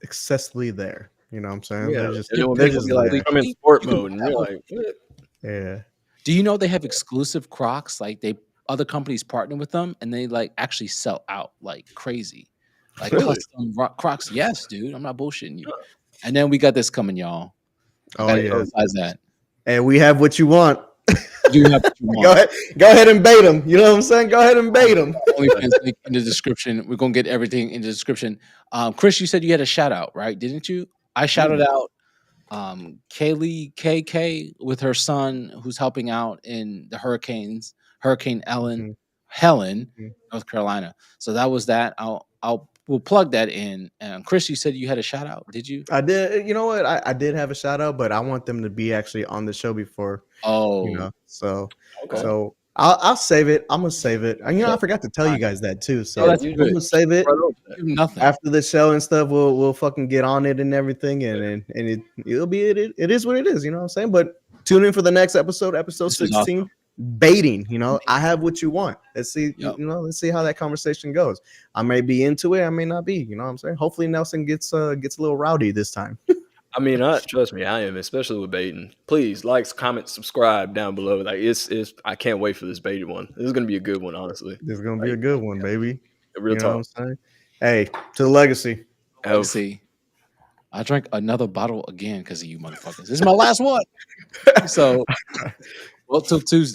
excessively there. You know what I'm saying? Yeah, They're just and then when they're people just be like, there. I'm in sport mode, and you're like, what? Yeah. Do you know they have exclusive Crocs? Like other companies partner with them, and they like actually sell out like crazy, like Really? custom Crocs. Yes, dude, I'm not bullshitting you. And then we got this coming, y'all. Oh yeah. Besides that, And we have what you want. you have what you Go want. ahead. Go ahead and bait them. You know what I'm saying? Go ahead and bait them. OnlyFans link in the description. We're gonna get everything in the description. Chris, you said you had a shout out, right? Didn't you? I shouted out Kaylee KK with her son who's helping out in the Hurricane Helen, North Carolina. So that was that. We'll plug that in. Chris, you said you had a shout out. Did you? I did. You know what? I did have a shout out, but I want them to be actually on the show before. Oh, So Okay. so I'll save it. I'm gonna save it. And, I forgot to tell you guys that too. So that's I'm good. gonna save it. Give him nothing. After the show and stuff, we'll fucking get on it and everything, and it'll be it is what it is, you know what I'm saying? But tune in for the next episode This is 16, awesome. baiting. I have what you want. Let's see, Yep. let's see how that conversation goes. I may be into it, I may not be. You know what I'm saying? Hopefully Nelson gets a little rowdy this time. I mean, trust me, I am, especially with baiting. Please like, comment, subscribe down below. Like, it's I can't wait for this baited one. This is gonna be a good one, honestly. This is gonna be a good one, baby. Real You know what I'm talk. saying? Hey, to the legacy. Let's see. I drank another bottle again because of you motherfuckers. This is my last one. So, well, till Tuesday.